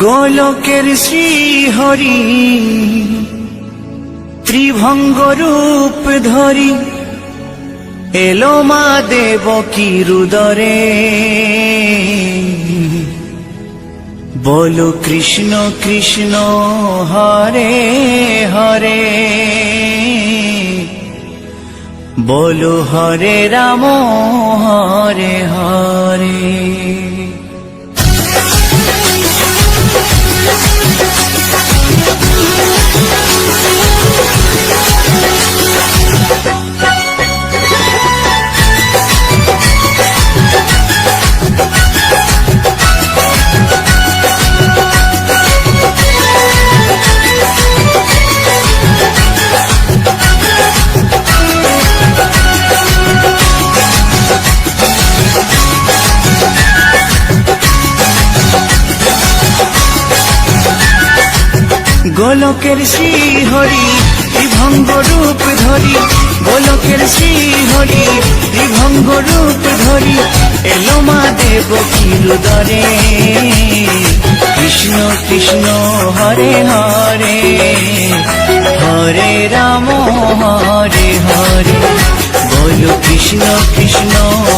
গোলকের শ্রীহরি ত্রিভঙ্গ রূপ ধরি এলো মা দেবকীর উদরে। বলো কৃষ্ণ কৃষ্ণ হরে হরে, বলো হরে রাম হরে হরে। গোলকের শ্রীহরি ত্রিভঙ্গ রূপ ধরি, গোলকের শ্রীহরি ত্রিভঙ্গ রূপ ধরি এলো মা দেবকীর উদরে। কৃষ্ণ কৃষ্ণ হরে হরে, হরে রাম হরে হরে, বলো কৃষ্ণ কৃষ্ণ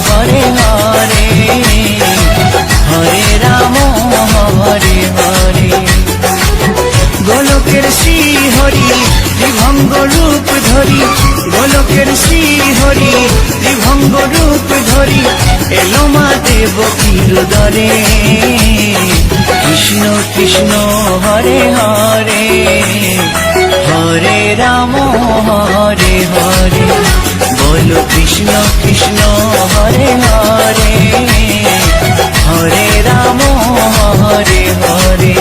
হরে হরে, হরে রাম হরে হরে। গোলকের শ্রীহরি ত্রিভঙ্গ রূপ ধরি, গোলকের শ্রীহরি ত্রিভঙ্গ রূপ ধরি এলো মা দেবকীর উদরে। কৃষ্ণ কৃষ্ণ হরে হরে, হরে রাম হরে হরে, বলো কৃষ্ণ কৃষ্ণ হরে হরে, হরে রাম হরে হরে।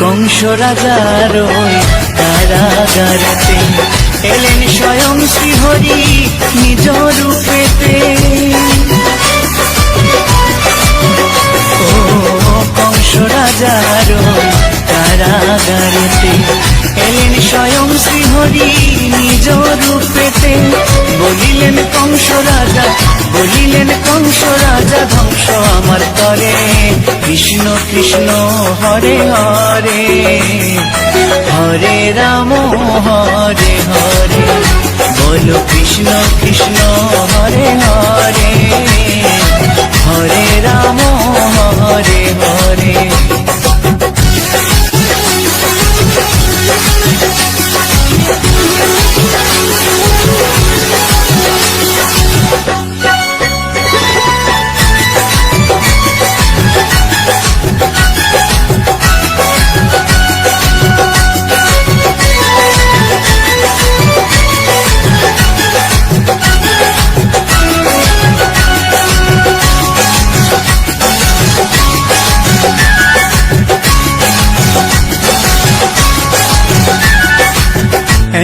কংস রাজার ওই কারাগারেতে এলেন স্বয়ং শ্রীহরি নিজ রূপেতে। ও কংস রাজার ওই কারাগারেতে এলেন স্বয়ং শ্রীহরি নিজ রূপেতে। বলিলেন কংস রাজা, বলিলেন কংস রাজা ধ্বংস আমার করে। কৃষ্ণ কৃষ্ণ হরে হরে, হরে রাম হরে হরে, বলো কৃষ্ণ কৃষ্ণ হরে হরে, হরে রাম হরে হরে।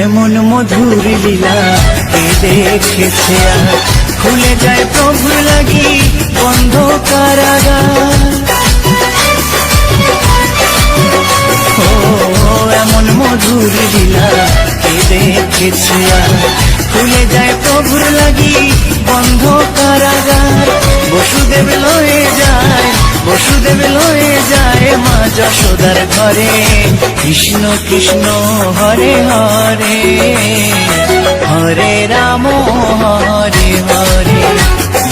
এমন মধুর লীলা কে দেখেছে আর, খুলে যায় প্রভু লাগি বন্ধ কারাগার। ও এমন মধুর লীলা কে দেখেছে আর, খুলে যায় প্রভুর লাগি বন্ধ কারাগার। বসুদেব লয়ে যায়, বসুদেব লয়ে যায় মা যশোদার ঘরে। কৃষ্ণ কৃষ্ণ হরে হরে, হরে রাম হরে হরে,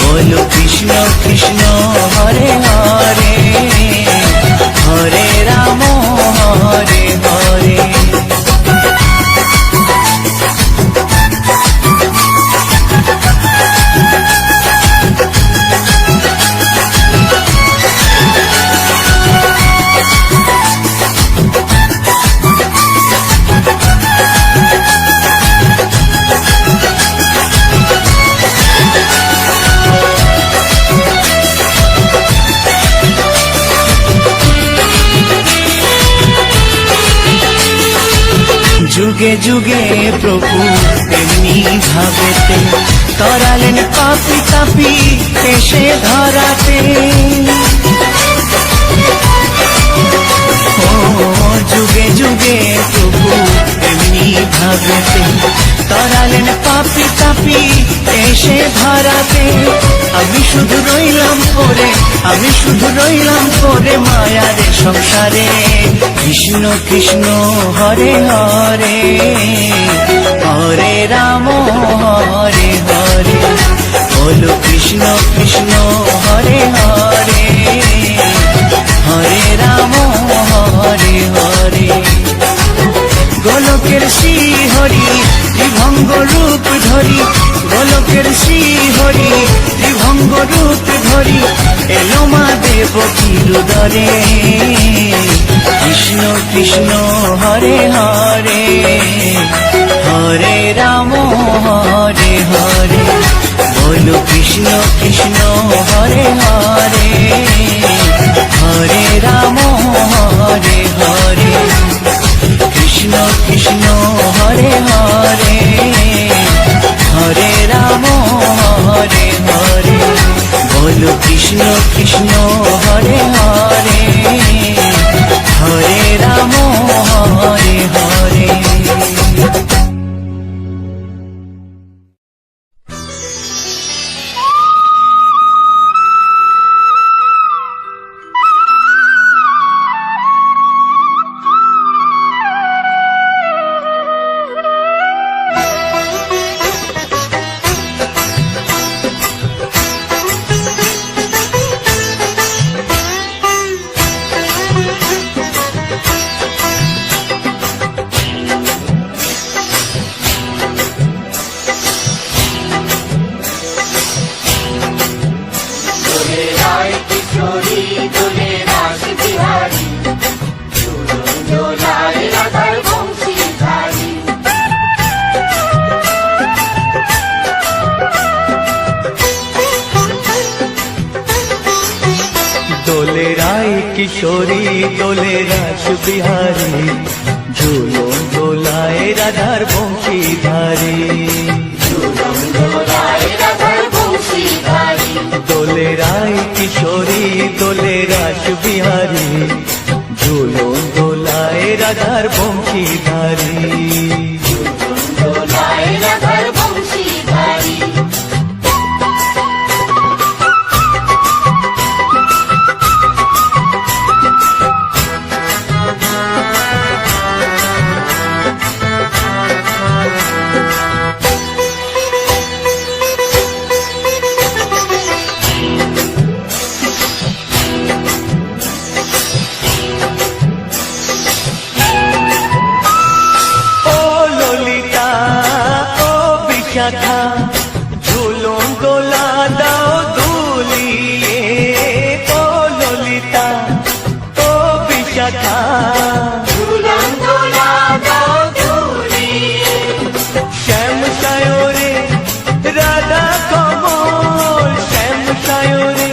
বলো কৃষ্ণ কৃষ্ণ হরে হরে, হরে রাম হরে হরে। যুগে যুগে প্রভু এমনি ভাবেতে তরালেন পাপি তাপি এসে ধরাতে। ও যুগে যুগে প্রভু এমনি ভাবেতে তরালেন পাপি তাপি এসে ধরাতে। আমি শুধু রইলাম পরে, আমি শুধু রইলাম পরে মায়ার সংসারে। কৃষ্ণ কৃষ্ণ হরে হরে, হরে রাম হরে হরে। বলো কৃষ্ণ কৃষ্ণ হরে হরে, হরে রাম হরে হরে। গোলকের শ্রী হরি ত্রিভঙ্গ রূপ ধরি, গোলকের শ্রী হরি ত্রিভঙ্গ রূপ ধরি এলো মা দেবকীর উদরে। কৃষ্ণ কৃষ্ণ হরে হরে, হরে রাম হরে হরে। বলো কৃষ্ণ কৃষ্ণ হরে হরে, হরে রাম হরে হরে। কৃষ্ণ কৃষ্ণ হরে হরে, হরে রাম হরে হরে। বলো কৃষ্ণ কৃষ্ণ হরে হরে, হরে রাম হরে হরে। দোলে রায় কিশোরী দোলে রাস বিহারী, ঝুলন দোলায় রাধার বংশীধারী। দোলে রায় কিশোরী দোলে রাস বিহারী, ঝুলন দোলায় রাধার বংশীধারী। ঝুলন দোলা দাও দুলিয়ে, ও ললিতা ও বিশাখা। ঝুলন দোলা দাও দুলিয়ে, শ্যাম সায়রে রাধা কমল, শ্যাম সায়রে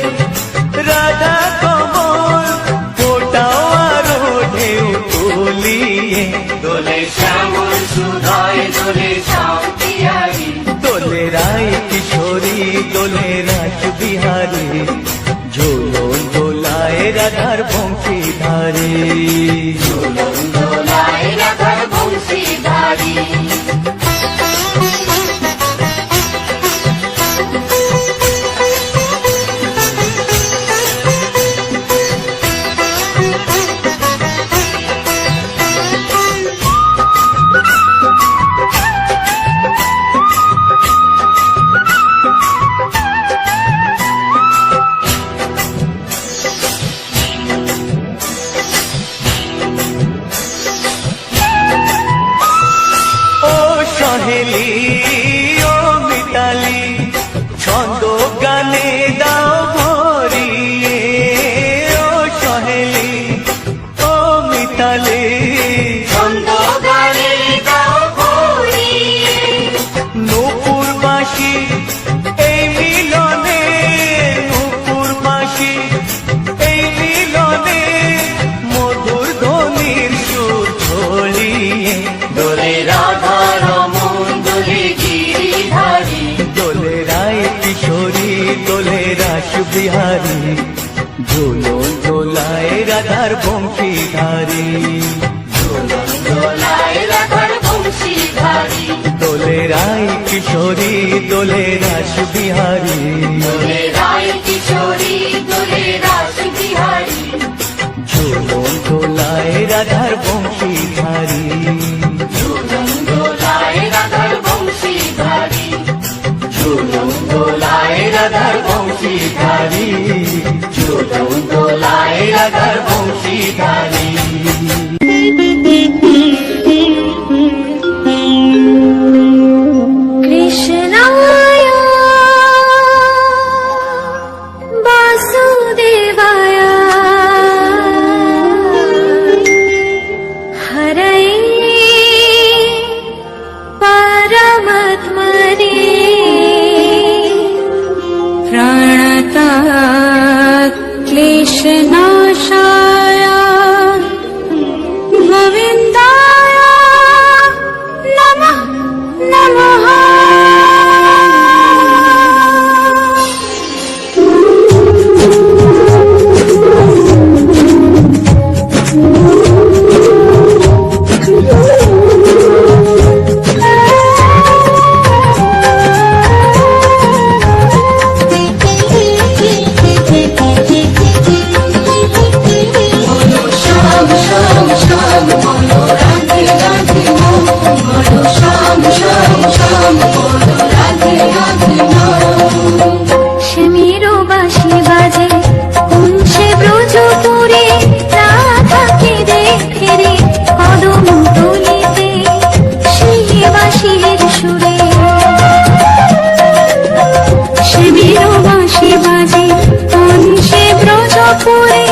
রাধা কমল। ফোটাও আরো ঢেউ তুলিয়ে, দোলে শ্যামল সুধায় দোলে শান্তিহারি। দোলে রায় কিশোরী দোলে রাস বিহারী, ঝুলন দোলায় রাধার বংশীধারী। ঝুলন দোলায় রাধার বংশীধারী। সহেলি ও মিতালি, ছন্দ গানে দাও ভরিয়ে। ও সহেলি ও মিতালি, ছন্দ গানে দাও ভরিয়ে। নূপুর বাঁশি এই মিলনে, নূপুর বাঁশি এই মিলনে, মধুর ধ্বনির সুর ছড়িয়ে। দোলে রাধার বংশীধারী দোলে রায় কিশোরী দোলে রাস বিহারী ঝুলন দোলায় রাধার বংশীধারী ঝুলন দোলায় রাধার বংশীধারী ঝুলন দোলায় রাধার বংশীধারী কৃষ্ণায় বাসুদেবায় হরয়ে পরমাত্মনে প্রণতাৎ ক্লেশনাশায় গোবিন্দায় নমঃ নমঃ। শ্যামেরও বাঁশি বাজে কোন সে ব্রজপুরে রাধাকে দেখে রে কদম তলিতে সেই বাঁশির সুরে। শ্যামেরও বাঁশি বাজে কোন সে ব্রজপুরে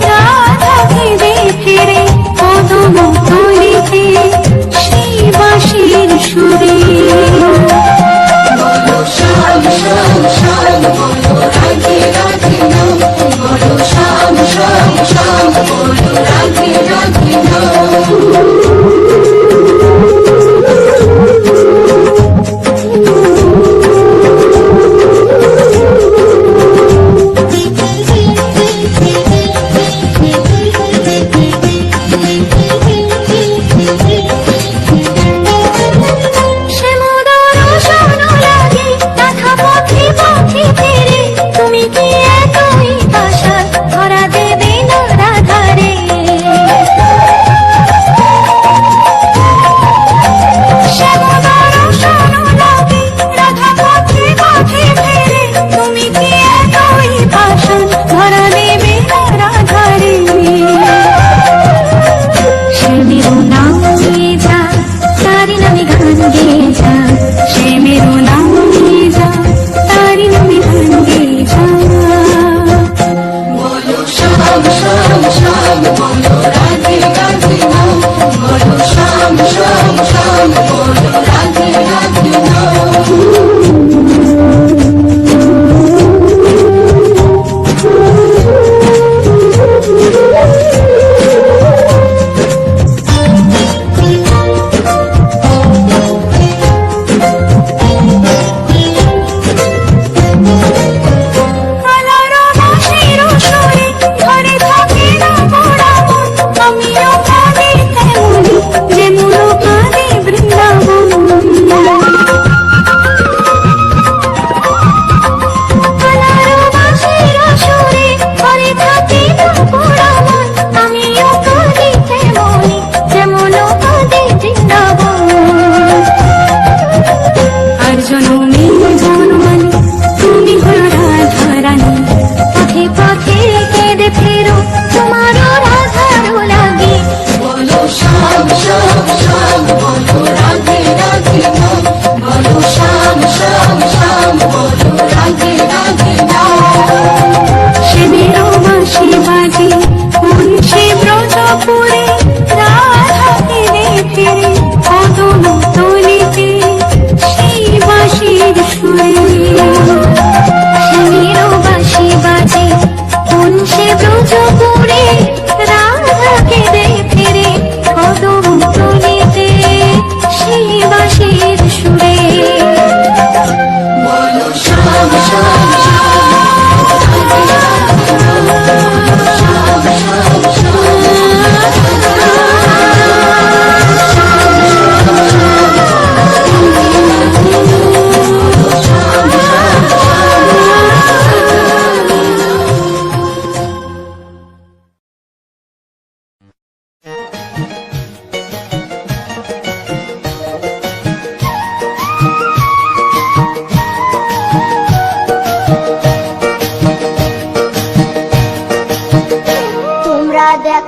রাধাকে দেখে রে কদম তলিতে সেই বাঁশির সুরে। Sham, sham, sham,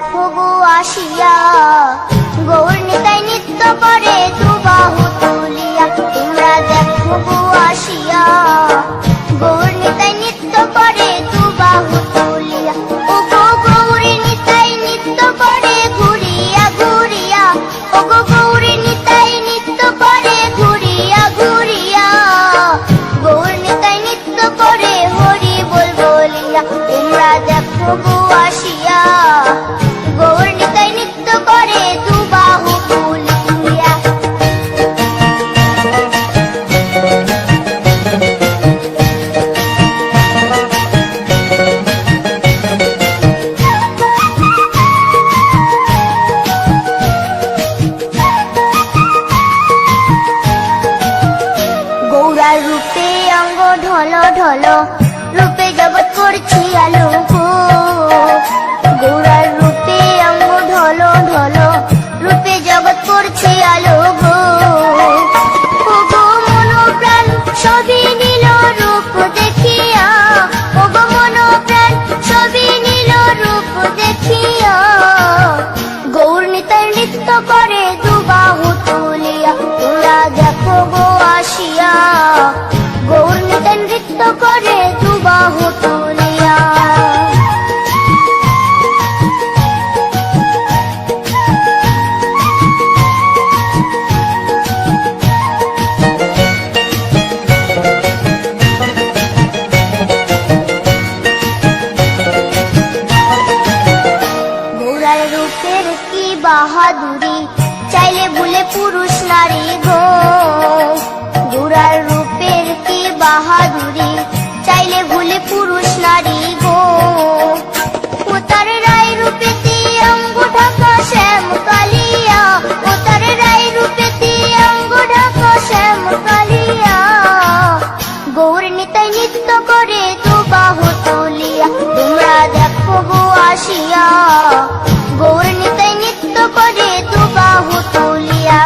দেখো গো আসিয়া, গৌর নিতাই নৃত্য করে দুবাহু তুলিয়া। তোমরা দেখো গো আসিয়া, গৌর নিতাই নৃত্য করে দুবাহু তুলিয়া। ও গো গৌরী নিতাই নৃত্য করে ঘুরিয়া ঘুরিয়া, ও গো গৌরী নিতাই নৃত্য করে ঘুরিয়া ঘুরিয়া। গৌর নিতাই নৃত্য করে হরি বল বলিয়া। তোমরা দেখো গো আসিয়া, গৌর নিতাই নৃত্য করে দুবাহু তুলিয়া। গৌরার রূপে অঙ্গ ঢল ঢল, রূপে জগৎ করছি আলো গো। গৌরার রূপে অঙ্গ ঢল ঢল, রূপে জগৎ করছি আলো গো। ও গো মন প্রাণ সবই নীল রূপ দেখিয়া, ও গো মন প্রাণ সবই নীল রূপ দেখিয়া। গৌর নিতাই নৃত্য করে দুবাহু তুলিয়া। তোমরা দেখো গো আসিয়া, গৌর নিতাই নৃত্য করে দুবাহু তুলিয়া। গৌরার রূপের কি বাহাদুরি, চাইলে ভুলে পুরুষ নারী গো। গৌরার রূপের কি বাহাদুরি, চাইলে ভুলে পুরুষ নারী গো। ও তার রায় রূপেতে অঙ্গ ঢাকা শ্যাম কালিয়া, ও তার রায় রূপেতে অঙ্গ ঢাকা শ্যাম কালিয়া। গৌর নিতাই নৃত্য করে দুবাহু তুলিয়া। তোমরা দেখো গো আসিয়া, গৌর নিতাই নৃত্য করে দুবাহু তুলিয়া।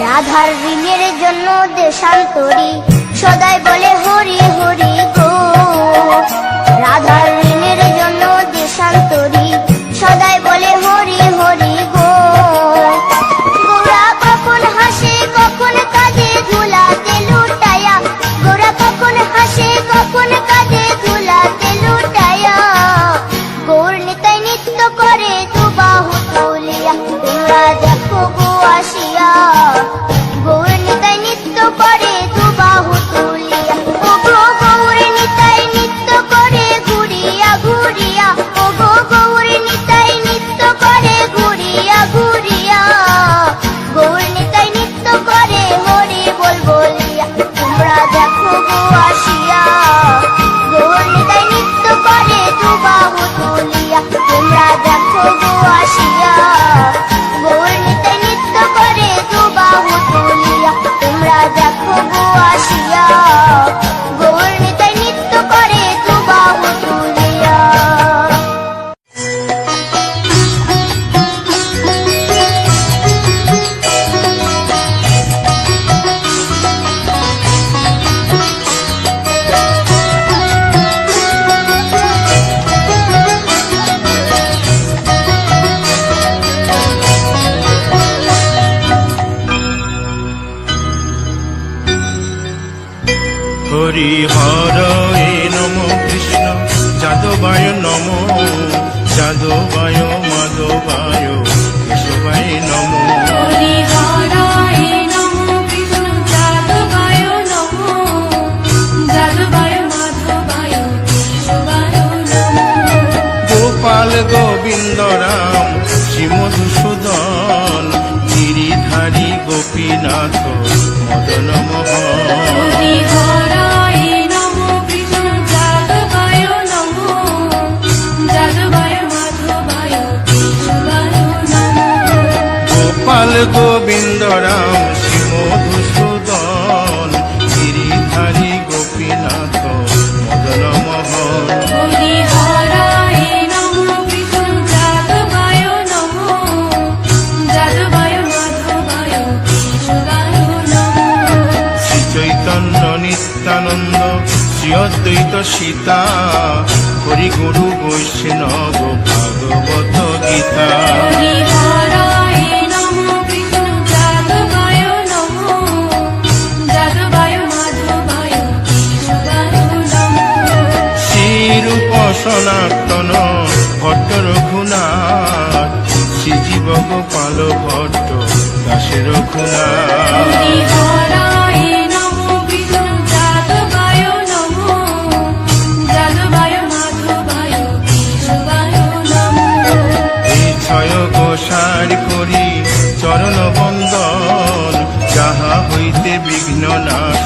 রাধার ঋণের জন্য দেশান্তরী, সদাই বলে হরি হরি গো। রাধার ঋণের জন্য দেশান্তরী, সদাই বলে হরি হরি গো। গোরা কখন হাসে কখন কাঁদে ধুলাতে লুটায়া, গোরা কখন হাসে কখন কাঁদে ধুলাতে লুটায়া। গৌর নিতাই নৃত্য করে দুবাহু তুলিয়া। তোমরা দেখো গো আসিয়া, গৌর নিতাই নৃত্য করে দুবাহু তুলিয়া। ও গো গৌর নিতাই নৃত্য করে ঘুরিয়া ঘুরিয়া, ও গো গৌর নিতাই নৃত্য করে ঘুরিয়া ঘুরিয়া। গৌর নিতাই নৃত্য করে হরি বল বলিয়া। তোমরা দেখো গো আসিয়া, গৌর নিতাই নৃত্য করে দুবাহু তুলিয়া। তোমরা দেখো গো আসিয়া, গৌর নিতাই নৃত্য করে দুবাহু তুলিয়া। তোমরা দেখো গো আসিয়া, গৌর নিতাই নৃত্য করে দুবাহু তুলিয়া। হরি হরয়ে নম কৃষ্ণ যাদবায় নম, যাদবায় মাধবায় কেশবায় নম। হরি হরায় নমো কৃষ্ণ যাদবায় নমো, যাদবায় মাধবায় কেশবায় নমো। গোপাল গোবিন্দ রাম শ্রী মধুসূদন, গিরিধারী গোপীনাথ মদন মোহন। হরি হরায় নমো কৃষ্ণ যাদবায় নমো, যাদবায় মাধবায় কেশবায় নমো। গোপাল গোবিন্দ রাম শ্রী মধুসূদন, গিরিধারী গোপীনাথ মদন মোহন। হরি হরায় শ্রী অদ্বৈত সীতা হরি গুরু বৈষ্ণব ভাগবত গীতা হরি হরায় নমো কৃষ্ণ যাদবায় নমো যাদবায় মাধবায় কেশবায় নমো শ্রীরূপ সনাতন ভট্ট রঘুনাথ শ্রীজীব গোপাল ভট্ট দাসের রঘুনাথ হরি হরায় নমো কৃষ্ণ যাদবায় নমো যাদবায় মাধবায় কেশবায় নমো এই ছয় গোসার করি চরণ বন্দন যাহা হইতে বিঘ্ন নাশ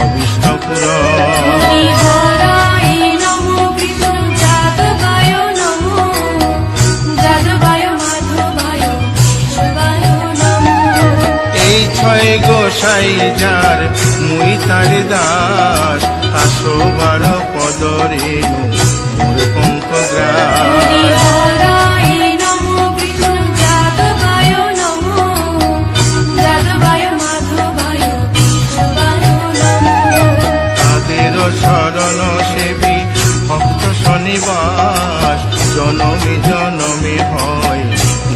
অবিষ্ট পুরন হরি হরায় নমো কৃষ্ণ যাদবায় নমো যাদবায় মাধবায় কেশবায় নমো এই ছয় গোসাই যার মুই তার দাস 112 পদরে মোর পঙ্ক গ্রাস হরি হরায় নমো কৃষ্ণ যাদবায় নমো যাদবায় মাধবায় কেশবায় নমো তাদের শরণ সেবী ভক্ত শনিবাস জনমে জনমে হয়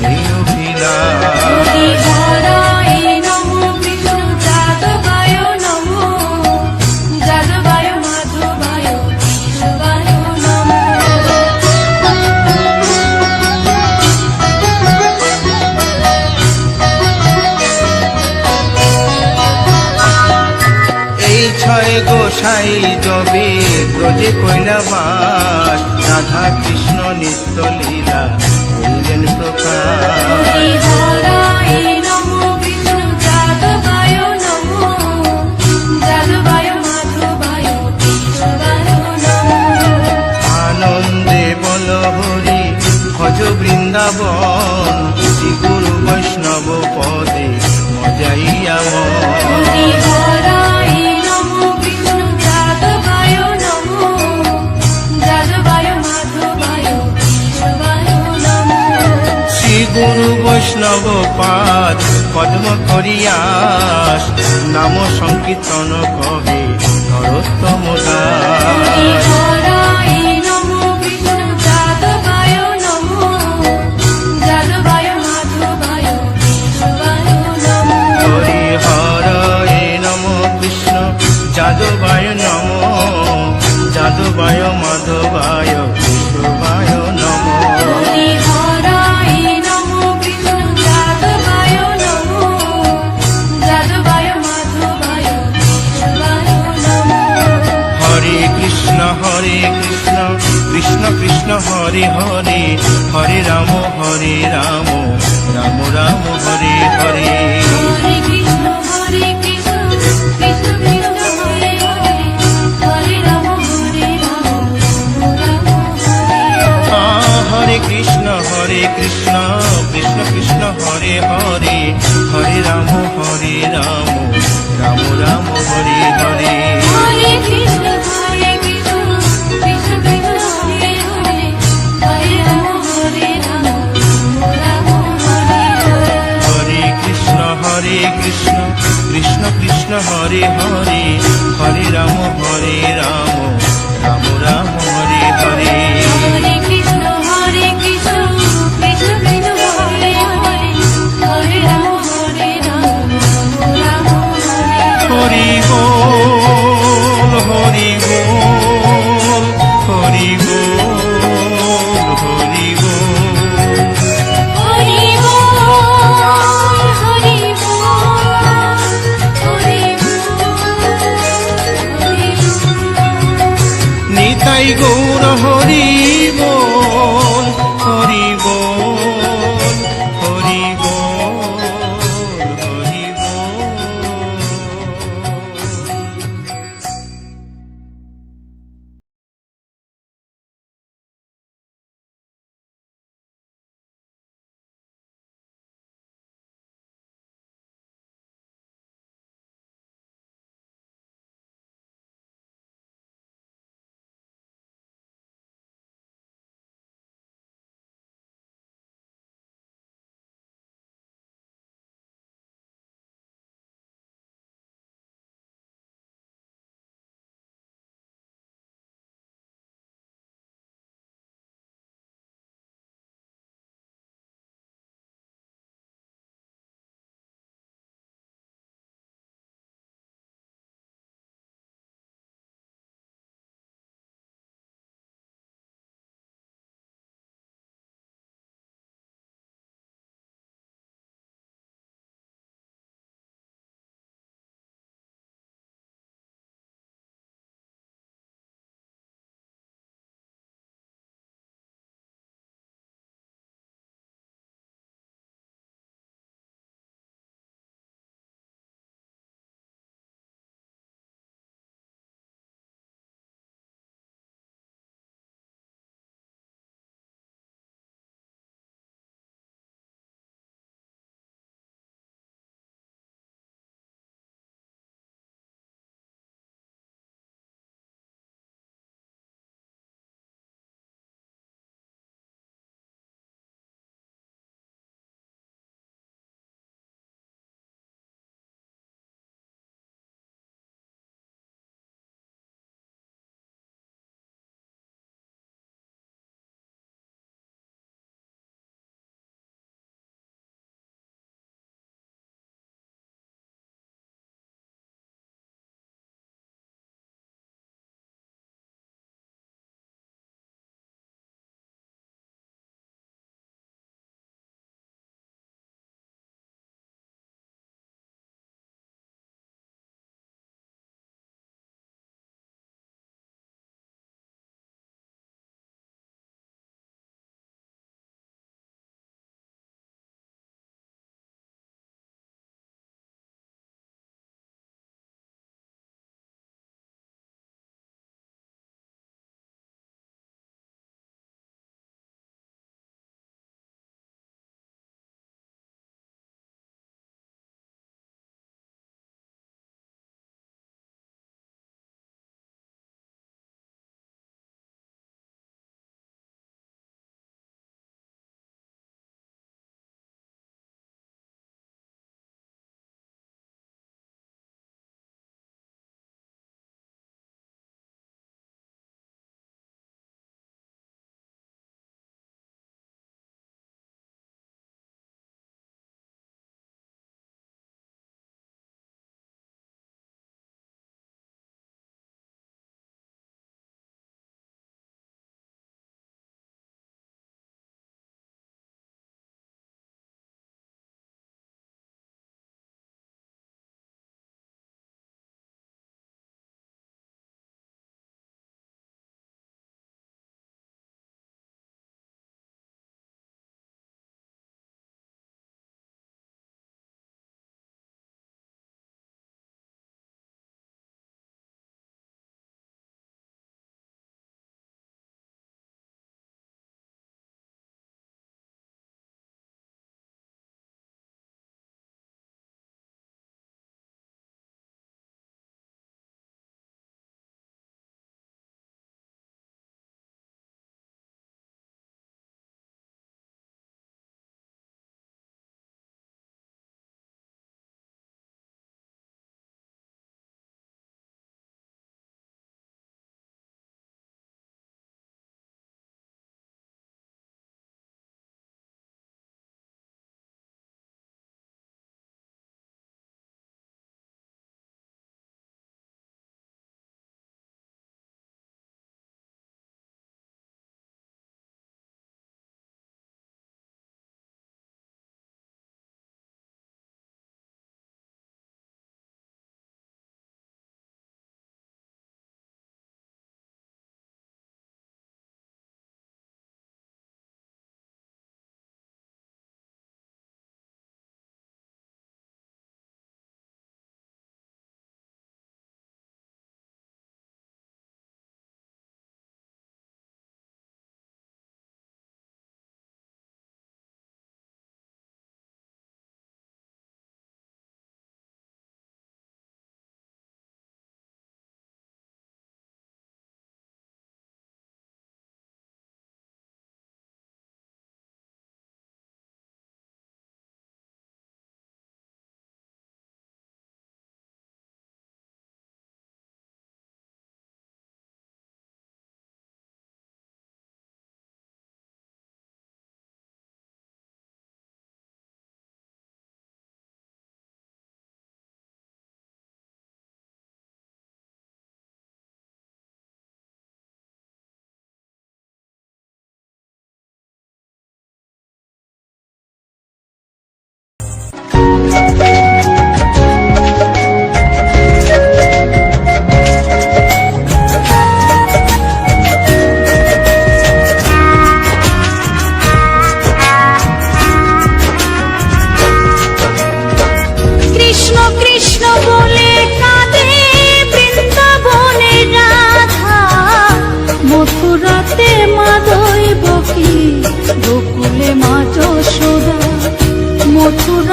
এই অভিলাষ হরি হরায় নমো কৃষ্ণ যাদবায় নমো যাদবায় মাধবায় কেশবায় নমো এই ছয় গোসাই যবে ব্রজে কৈলাবাস রাধা কৃষ্ণ নিত্য লীলা করিলেন প্রকাশ হরি হরায় নমো কৃষ্ণ যাদবায় নমো যাদবায় মাধবায় কেশবায় নমো আনন্দে বল হরি ভজ বৃন্দাবন শ্রী গুরু বৈষ্ণব পদে মজাইয়া মন হরি হরায় নমো কৃষ্ণ যাদবায় নমো যাদবায় মাধবায় কেশবায় নমো শ্রী গুরু বৈষ্ণব পাদ পদ্ম করিয়াস নাম সংকীর্তন কবে নরোত্তম হরি দাস হরায় নমো কৃষ্ণ যাদবায় নমো যাদবায় মাধবায় কেশবায় নমো হরি হরয়ে নম কৃষ্ণ যাদবায় নম যাদবায় মাধবায় কেশবায় নম হরি হরায় নমো কৃষ্ণ যাদবায় নমো যাদবায় মাধবায় কেশবায় নমো হরে কৃষ্ণ কৃষ্ণ কৃষ্ণ হরে হরে হরে রাম রাম রাম হরে হরে হরে কৃষ্ণ কৃষ্ণ কৃষ্ণ হরে হরে হরে রাম রাম হরে হরে কৃষ্ণ কৃষ্ণ কৃষ্ণ হরে হরে হরে রাম রাম রাম হরে হরে হরে কৃষ্ণ কৃষ্ণ কৃষ্ণ হরে হরে হরে রাম রাম হরে হরে হরে কৃষ্ণ কৃষ্ণ কৃষ্ণ হরে হরে হরে রাম রাম রাম হরে হরে হরে কৃষ্ণ কৃষ্ণ কৃষ্ণ হরে হরে হরে রাম রাম হরে হরি বল হরি বল হরি বল হরি বল হরি বল হরি বল হরি বল হরি বল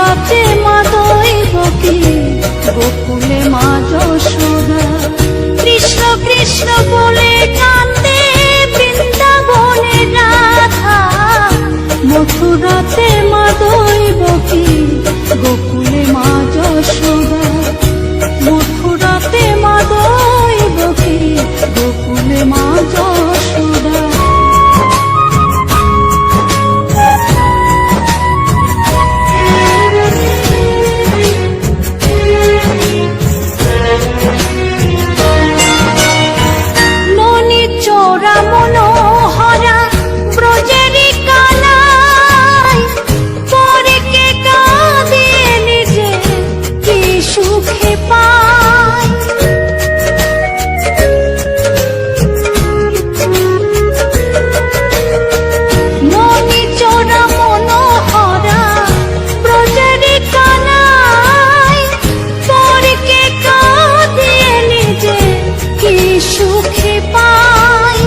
মথুরাতে মা দৈবকী, গোকুলে মা যশোদা। কৃষ্ণ কৃষ্ণ বলে কান্দে বৃন্দাবনে রাধা, মথুরাতে মা দৈবকী, গোকুলে মা যশোদা। মথুরাতে মা দৈবকী, গোকুলে মা যশোদা। ননি চোরা মনোহরা ব্রজেরি কানাই, পরে কে কাঁদিয়ে নিজে কি সুখে পায়। ননি চোরা মনোহরা ব্রজেরি কানাই, পরে কে কাঁদিয়ে নিজে কি সুখে পায়।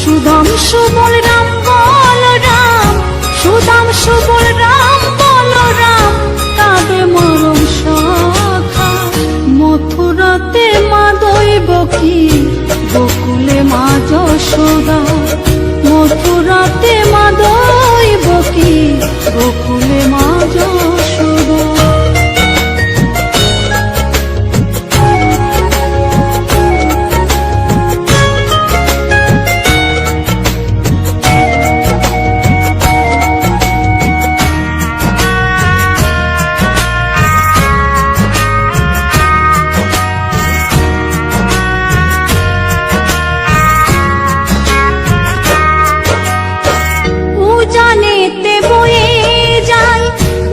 সুদাম সুবল রাম বলরাম, সুদাম সুবল রাম বলরাম, কাঁদে মরম সখা। মথুরাতে মা দৈবকী, গোকুলে মা যশোদা। মথুরাতে মা দৈবকী, গোকুলে মা যশোদা। উজানেতে বয়ে যায়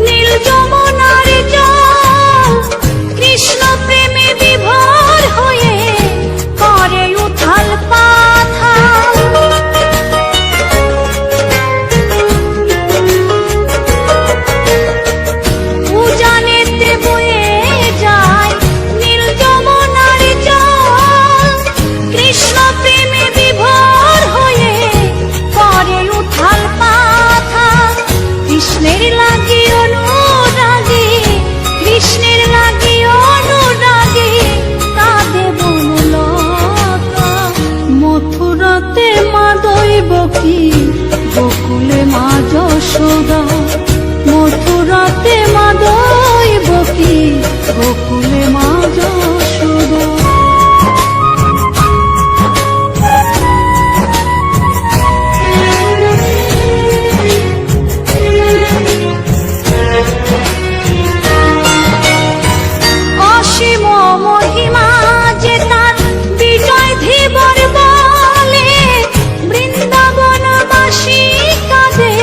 নীল যমুনার জল, কৃষ্ণ প্রেমে বিভোর হয়ে করে উথাল পাথাল। উজানেতে বয়ে যায় নীল যমুনার জল, কৃষ্ণ প্রেমে বিভোর হয়ে করে উথাল পাথাল। কৃষ্ণের লাগি অনুরাগী, কৃষ্ণের লাগি অনুরাগী, কাঁদে বনলতা। মথুরাতে মা দৈবকী, গোকুলে মা যশোদা। মথুরাতে মা দৈবকী, গোকুলে মা যশোদা। অসীম মহিমা যে তার বিজয় ধীবর বলে, বৃন্দাবনবাসী কাঁদে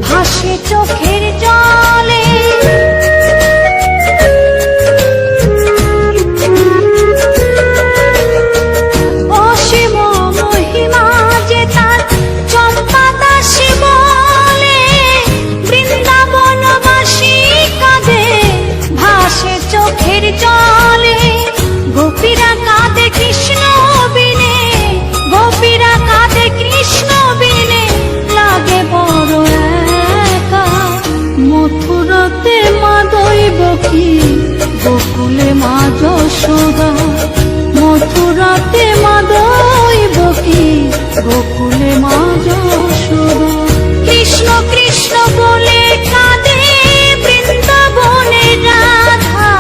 ভাসে চোখের জলে। অসীম মহিমা যে তার চম্পা দাসী বলে, বৃন্দাবনবাসী কাঁদে ভাসে চোখের জলে। গোপীরা কাঁদে কৃষ্ণ বিনে, গোপীরা কাঁদে কৃষ্ণ বিনে, লাগে বড় একা। মথুরাতে মা দৈবকী, গোকুলে মা যশোদা। মথুরাতে মা দৈবকী, গোকুলে মা যশোদা। কৃষ্ণ কৃষ্ণ বলে কাঁদে বৃন্দাবনে রাধা,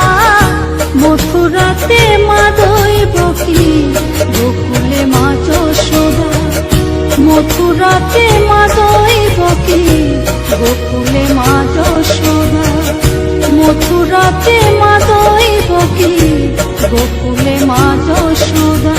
মথুরাতে মা দৈবকী, গোকুলে মা যশোদা। মথুরাতে মা দৈবকী, গোকুলে মা যশোদা। মথুরাতে মা দৈবকী, গোকুলে মা যশোদা।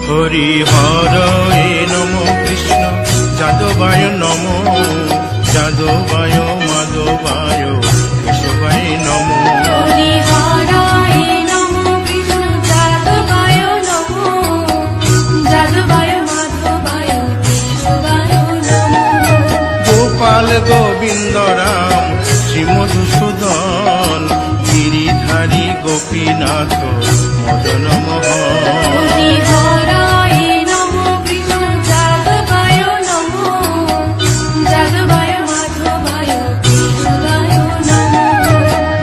হরি হরয়ে নম কৃষ্ণ যাদবায় নম যাদবায় মাধবায় কেশবায় নম হরি হরায় নমো কৃষ্ণ যাদবায় নমো যাদবায় মাধবায় কেশবায় নমো গোপাল গোবিন্দ রাম শ্রী মধুসূদন গিরিধারী গোপীনাথ মদন মোহন হরি হরায় নমো কৃষ্ণ যাদবায় নমো যাদবায় মাধবায় কেশবায় নমো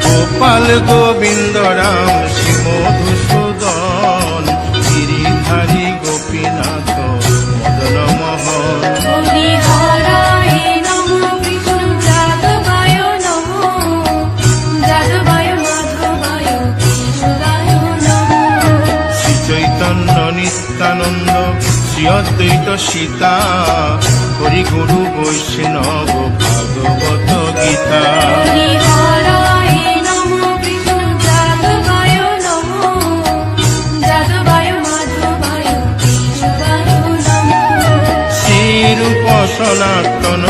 গোপাল গোবিন্দ রাম শ্রী মধুসূদন গিরিধারী গোপীনাথ মদন মোহন হরি হরায় নমো কৃষ্ণ যাদবায় নমো যাদবায় মাধবায় কেশবায় নমো শ্রী চৈতন্য নিত্যানন্দ শ্রী অদ্বৈত সীতা হরি গুরু বৈষ্ণব ভাগবত গীতা হরি হরায় নমো কৃষ্ণ যাদবায় নমো যাদবায় মাধবায় কেশবায় নমো শ্রীরূপ সনাতন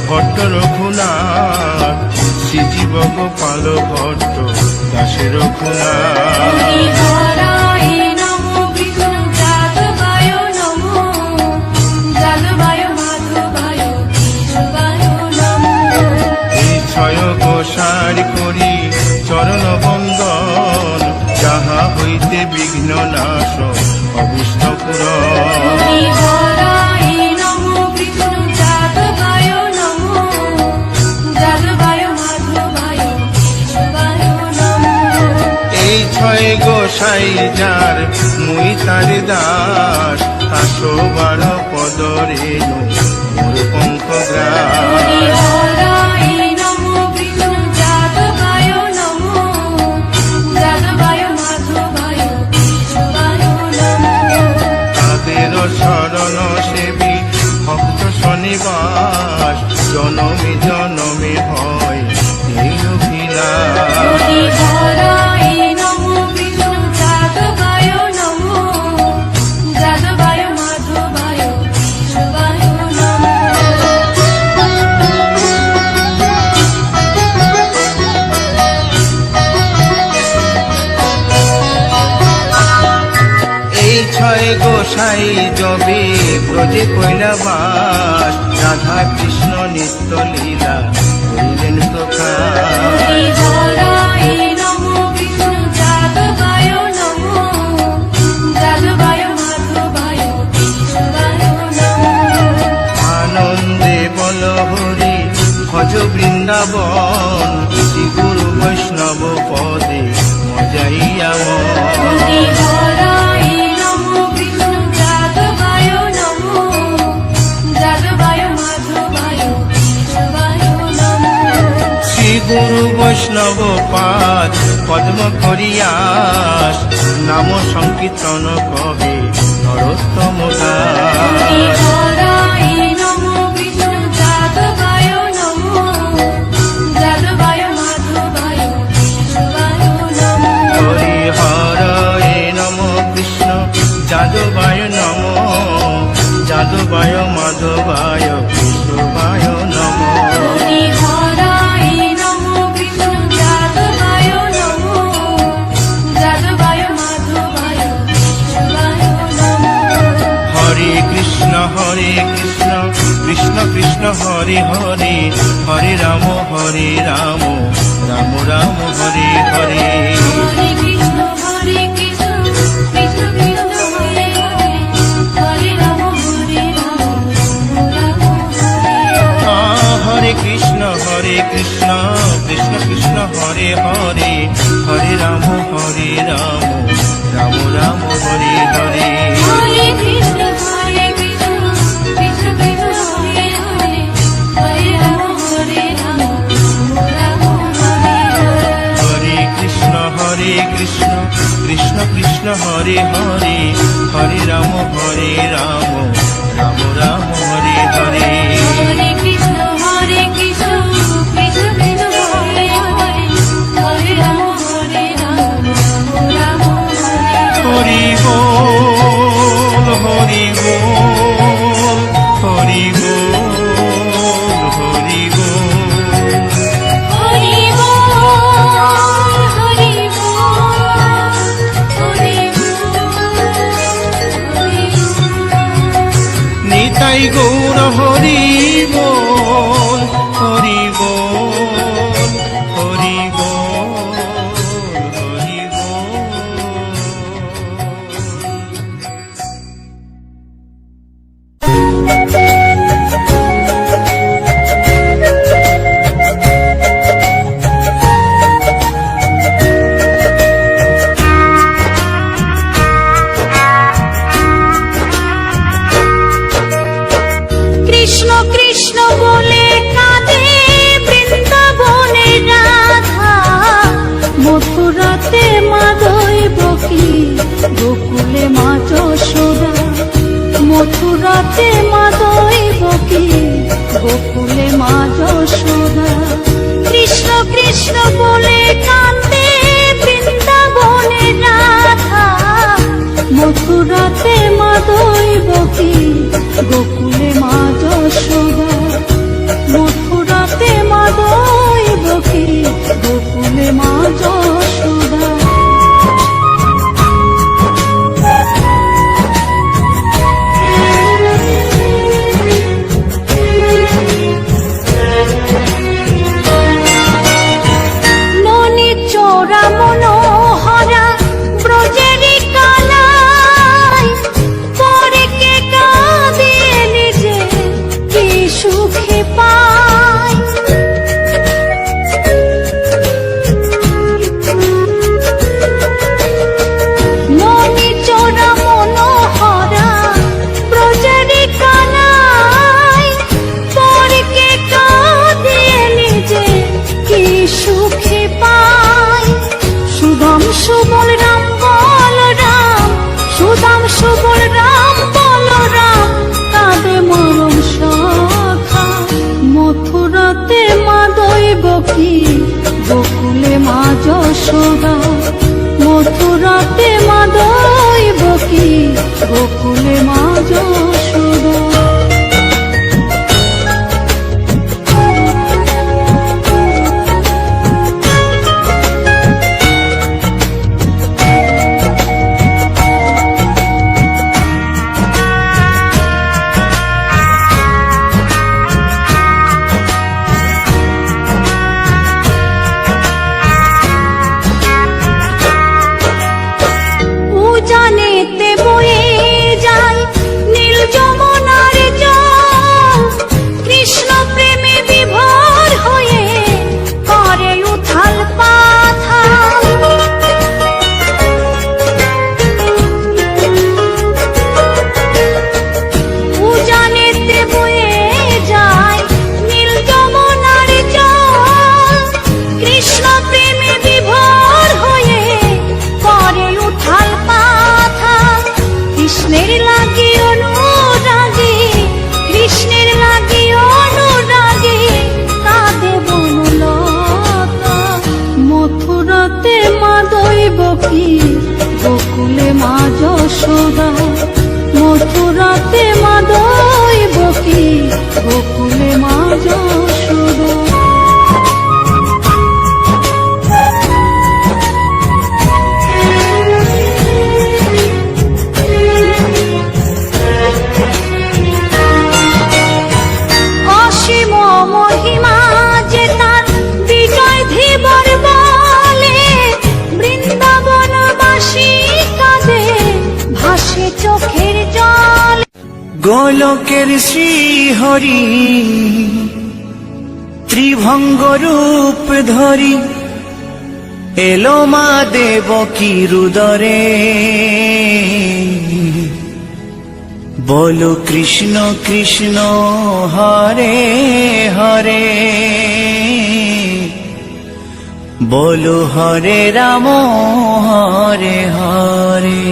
ভট্ট রঘুনাথ শ্রীজীব গোপাল ভট্ট দাসে রঘুনাথ হরি হরায় নমো কৃষ্ণ যাদবায় নমো যাদবায় মাধবায় কেশবায় নমো এই ছয় গোসার করি চরণ বন্দন যাহা হইতে বিঘ্ন নাশ অবিষ্ট পুরন হরি হরায় নমো কৃষ্ণ যাদবায় নমো যাদবায় মাধবায় কেশবায় নমো এই ছয় গোসাই যার মুই তার দাস আসো বার পদ রেণু মোর পঙ্খ হরি গ্রাস হরায় নমো কৃষ্ণ যাদবায় নমো যাদবায় মাধবায় কেশবায় নমো তাদের শরণ সেবী ভক্ত শনিবাস জনমে জনমে হয় এই অভিলাষ হরি হরায় নমো কৃষ্ণ যাদবায় নমো যাদবায় মাধবায় কেশবায় নমো এই ছয় গোসাই জবে ব্রজে কৈলাবাস রাধা কৃষ্ণ নিত্য লীলা করিলেন প্রকাশ হরি হরায় নমো কৃষ্ণ যাদবায় নমো যাদবায় মাধবায় কেশবায় নমো আনন্দে বল হরি ভজ বৃন্দাবন শ্রী গুরু বৈষ্ণব পদে মজাইয়া হরি হরায় নমো কৃষ্ণ যাদবায় নমো যাদবায় মাধবায় কেশবায় নমো শ্রী গুরু বৈষ্ণব পাদ পদ্ম করিয়াস নাম সংকীর্তন কবে নরোত্তম দাস হরি হরায় নমো কৃষ্ণ যাদবায় নমো যাদবায় মাধবায় কেশবায় নমো হরি হরয়ে নম কৃষ্ণ যাদবায় নম যাদবায় মাধবায় কেশবায় নম হরি হরায় নমো কৃষ্ণ যাদবায় নমো যাদবায় মাধবায় কেশবায় নমো হরে কৃষ্ণ কৃষ্ণ কৃষ্ণ হরে হরে হরে রাম রাম রাম হরে হরে হরে কৃষ্ণ কৃষ্ণ কৃষ্ণ হরে হরে হরে রাম রাম হরে হরে কৃষ্ণ কৃষ্ণ কৃষ্ণ হরে হরে হরে রাম রাম রাম হরে হরে হরে কৃষ্ণ কৃষ্ণ কৃষ্ণ হরে হরে হরে রাম কৃষ্ণ কৃষ্ণ কৃষ্ণ হরে হরে হরে রাম রাম রাম হরে হরে হরে কৃষ্ণ কৃষ্ণ কৃষ্ণ হরে হরে হরে রাম রাম হরে হরি বল হরি বল হরি বল হরি বল হরি বল হরি বল হরি বল নিতাই গৌর হরি বল হরি বল হরি বল হরি বল কৃষ্ণ কৃষ্ণ বলে কাঁদে বৃন্দাবনে রাধা মথুরাতে মাধই বকি গোকুলে মা যশোদা মথুরাতে মাধই বকি গোকুলে মা যশোদা কৃষ্ণ কৃষ্ণ বলে কাঁদে বৃন্দাবনে রাধা মথুরাতে মাধই বকি গোকুলে মা যশোদা মথুরাতে মাধই বকি গোকুলে মা যশোদা ননি চোরা মনোহরা ব্রজেরি কালাই পরে কে কাঁদিয়ে নিজে কি সুখে পায় ননি চোরা মনোহরা ব্রজেরি কালাই পরে কে কাঁদিয়ে নিজে কি সুখে পায় সুদাম সুবল রাম বল রাম সুদাম সুবল রাম বল রাম কাঁদে মরম সখা মথুরাতে মাধই বকি গোকুলে মা যশোদা মথুরাতে মাধই বকি গোকুলে মা যশোদা উজানেতে বয়ে যায় নীল যমুনার জল কৃষ্ণ প্রেমে বিভোর হয়ে করে উথাল পাথাল উজানেতে বয়ে যায় নীল যমুনার জল কৃষ্ণ প্রেমে বিভোর হয়ে করে উথাল পাথাল কৃষ্ণের লাগি অনুরাগী কৃষ্ণের লাগি অনুরাগী কাঁদে বনলতা মথুরাতে মাধই বকি গোকুলে মা যশোদা মথুরাতে মাধই বকি গোকুলে মা যশোদা অসীম মহিমা যে তার বিজয় ধীবর বলে বৃন্দাবনবাসী কাঁদে ভাসে চোখের জল গোলকের শ্রী হরি ত্রিভঙ্গ রূপ ধরি এলো মা দেবকীর উদরে বলো কৃষ্ণ কৃষ্ণ হরে হরে বলো হরে রাম হরে হরে।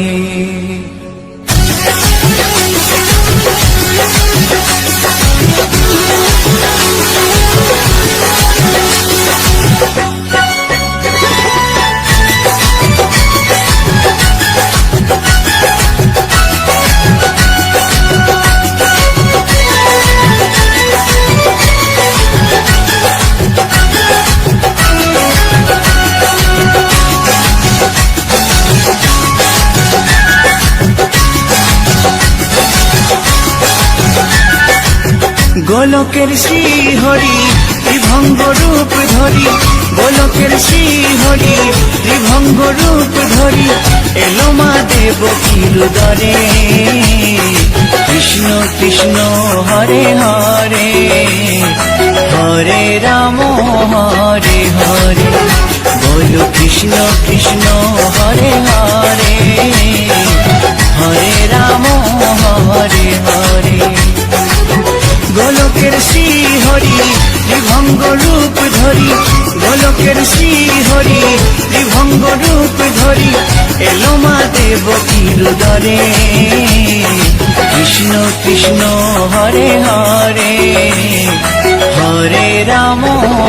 গোলকের শ্রীহরি ত্রিভঙ্গ রূপ ধরি, গোলকের শ্রীহরি ত্রিভঙ্গ রূপ ধরি, এলো মা দেবকীর উদরে। কৃষ্ণ কৃষ্ণ হরে হরে, হরে রাম হরে হরে। বলো কৃষ্ণ কৃষ্ণ হরে হরে, হরে রাম হরে হরে। গোলকের শ্রীহরি ত্রিভঙ্গ রূপ ধরি, গোলকের শ্রীহরি ত্রিভঙ্গ রূপ ধরি, এলো মা দেবকীর উদরে। কৃষ্ণ কৃষ্ণ হরে হরে, হরে রাম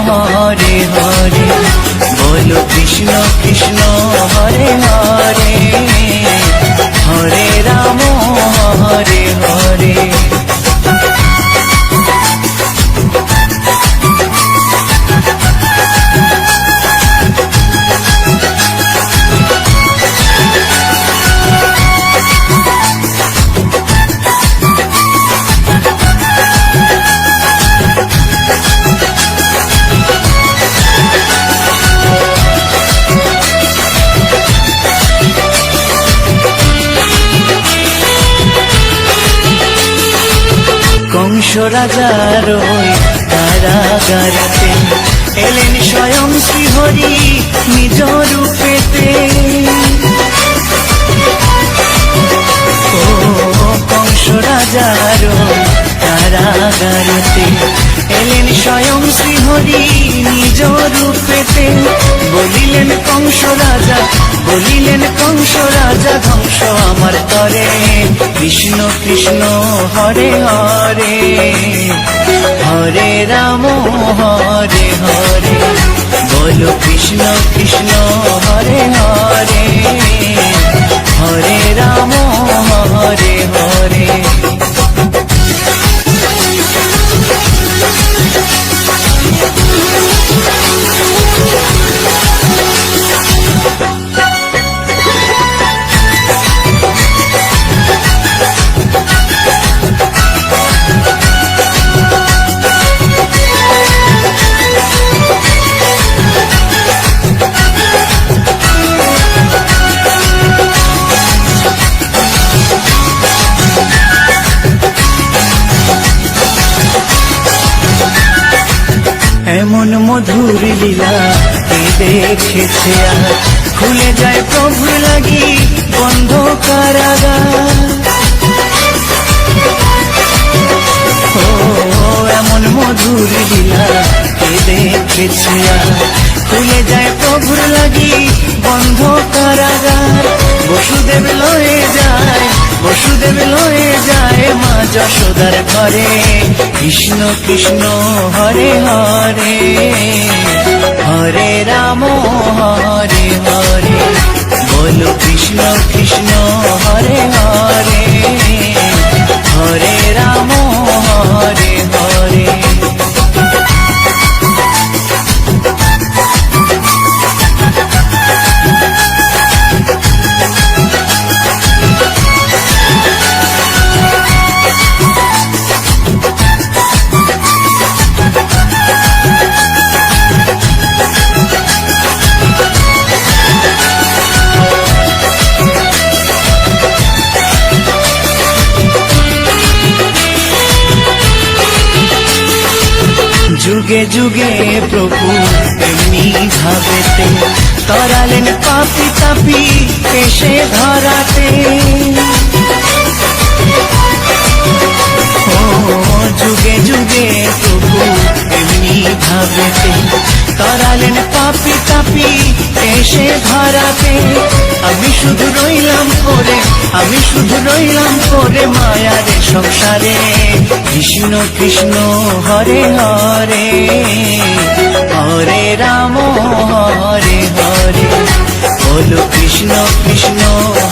হরে হরে। বলো কৃষ্ণ কৃষ্ণ হরে হরে, হরে রাম হরে হরে। কংস রাজার ওই কারাগারেতে এলেন স্বয়ং শ্রীহরি নিজ রূপেতে। ও কংস রাজার ওই কারাগারেতে এলেন স্বয়ং শ্রীহরি নিজ রূপেতে। বলিলেন কংস রাজা, বলিলেন কংস রাজা, ধ্বংস আমার করে। কৃষ্ণ কৃষ্ণ হরে হরে, হরে রাম হরে হরে। বলো কৃষ্ণ কৃষ্ণ হরে হরে, হরে রাম হরে হরে। এমন মধুর লীলা কে দেখেছে আর, খুলে যায় প্রভু লাগি বন্ধ কারাগার। ও এমন মধুর লীলা কে দেখেছে আর, খুলে যায় প্রভুর লাগি বন্ধ কারাগার। বসুদেব লয়ে যায়, বসুদেব লয়ে যায় মা যশোদার ঘরে। কৃষ্ণ কৃষ্ণ হরে হরে, হরে রাম হরে হরে। বলো কৃষ্ণ কৃষ্ণ হরে হরে, হরে রাম হরে হরে। যুগে যুগে প্রভু এমনি ভাবেতে, তরালেন পাপি তাপি এসে ধরাতে। ও যুগে যুগে প্রভু এমনি ভাবেতে, তরালেন পাপি তাপি এসে ধরাতে আমি শুধু রইলাম পরে মায়ার সংসারে। কৃষ্ণ কৃষ্ণ হরে হরে, হরে রাম হরে হরে, বলো কৃষ্ণ কৃষ্ণ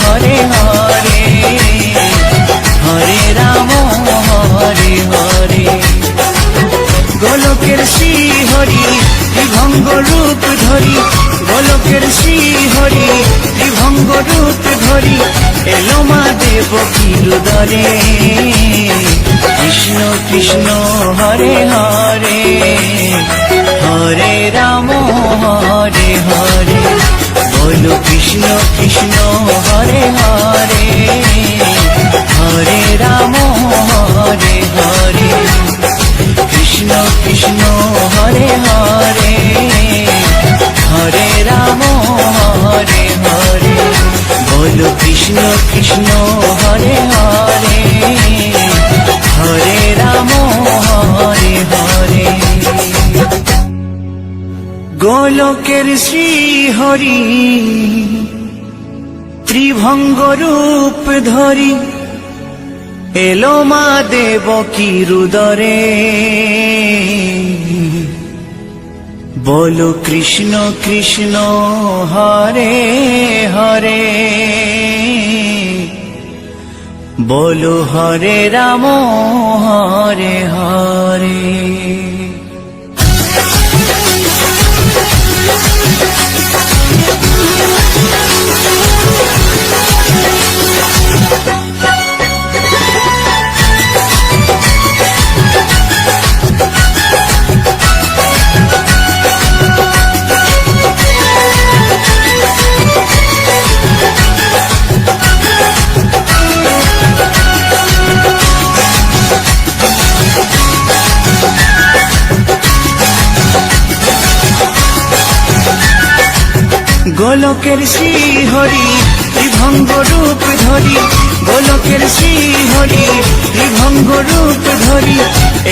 হরে হরে, হরে রাম হরে হরে। গোলকের শ্রীহরি বিভঙ্গ রূপ ধরি, গোলকের শ্রীহরি বিভঙ্গ রূপ ধরি, এলো মা দেবকীর উদরে। কৃষ্ণ কৃষ্ণ হরে হরে, হরে রাম হরে হরে, বলো কৃষ্ণ কৃষ্ণ হরে হরে, হরে রাম হরে হরে। কৃষ্ণ কৃষ্ণ হরে হরে, হরে রাম হরে হরে, বলো কৃষ্ণ কৃষ্ণ হরে হরে, হরে রাম হরে হরে। গোলকের শ্রীহরি ত্রিভঙ্গ রূপ ধরি, এলো মা দেবকীর উদরে। বলো কৃষ্ণ কৃষ্ণ হরে হরে, বলো হরে রাম হরে হরে। গোলকের শ্রীহরি ত্রিভঙ্গ রূপ ধরি, গোলকের শ্রীহরি ত্রিভঙ্গ রূপ ধরি,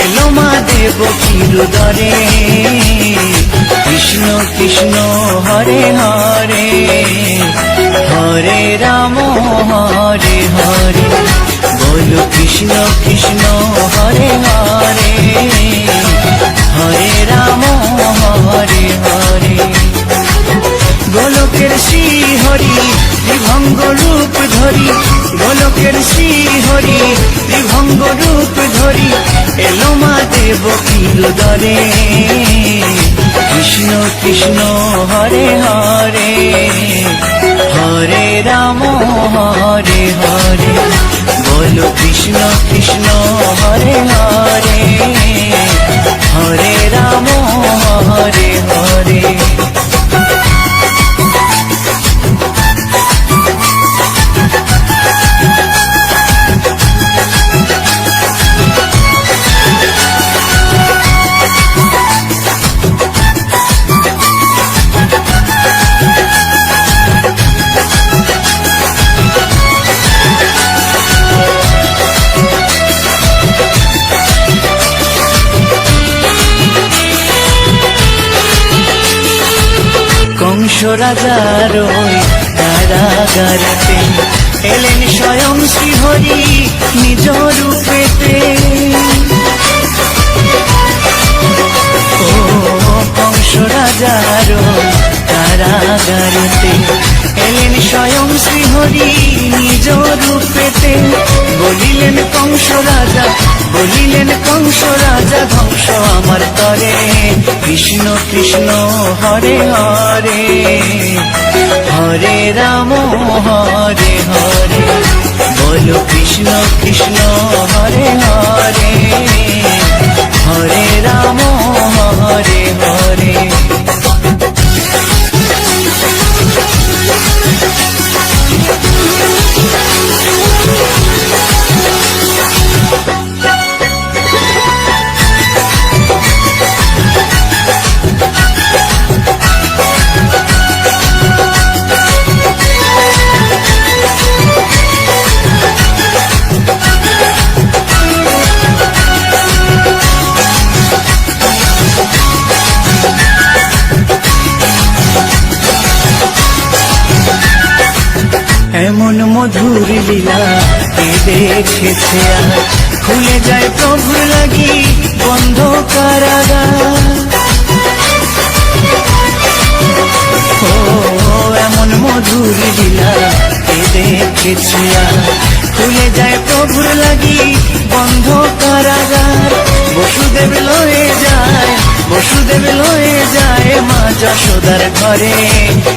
এলো মা দেবকীর উদরে। কৃষ্ণ কৃষ্ণ হরে হরে, হরে রাম হরে হরে, বলো কৃষ্ণ কৃষ্ণ হরে হরে, হরে রাম হরে হরে। গোলকের শ্রীহরি বিভঙ্গ রূপ ধরি, গোলকের শ্রীহরি বিভঙ্গ রূপ ধরি, এলো মা দেবকীর উদরে। কৃষ্ণ কৃষ্ণ হরে হরে, হরে রাম হরে হরে, বলো কৃষ্ণ কৃষ্ণ হরে হরে, হরে রাম হরে হরে। কংস রাজার ওই কারাগারেতে এলেন স্বয়ং শ্রীহরি নিজ রূপেতে। ও কংস রাজার ওই কারাগারেতে এলেন স্বয়ং শ্রীহরি নিজ রূপেতে। বলিলেন কংস রাজা, বলিলেন কংস রাজা, ধ্বংস আমার তরে। কৃষ্ণ কৃষ্ণ হরে হরে, হরে রাম হরে হরে, বলো কৃষ্ণ কৃষ্ণ হরে হরে, হরে রাম হরে হরে। কে দেখেছে আর খুলে যায় প্রভুর লাগি বন্ধ কারাগার। ও এমন মধুর লীলা কে দেখেছে আর খুলে যায় প্রভুর লাগি বন্ধ কারাগার। বসুদেব লয়ে যায়, বসুদেব লয়ে যায় মা যশোদার ঘরে।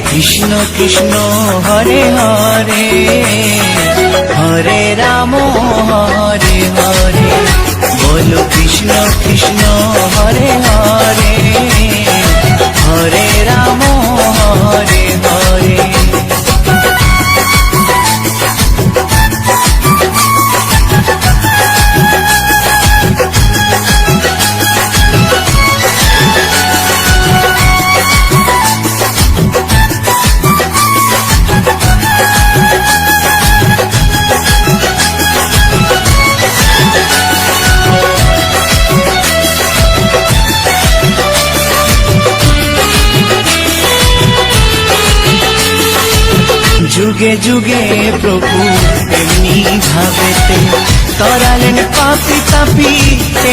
কৃষ্ণ কৃষ্ণ হরে হরে, হরে রাম হরে হরে, বলো কৃষ্ণ কৃষ্ণ হরে হরে, হরে রাম হরে হরে। যুগে যুগে প্রভু এমনি ভাবেতে তরালেন পাপি তাপি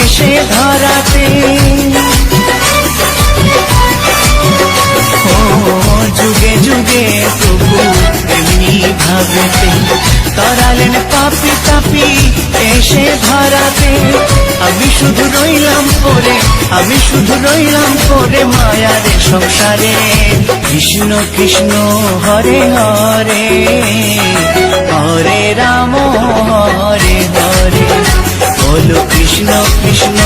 এসে ধরাতে। ও যুগে যুগে প্রভু এমনি ভাবেতে তরালেন পাপি তাপি এসে ধরাতে। আমি শুধু রইলাম পরে, আমি শুধু রইলাম পরে মায়ার সংসারে। কৃষ্ণ কৃষ্ণ হরে হরে, হরে রাম হরে হরে, বলো কৃষ্ণ কৃষ্ণ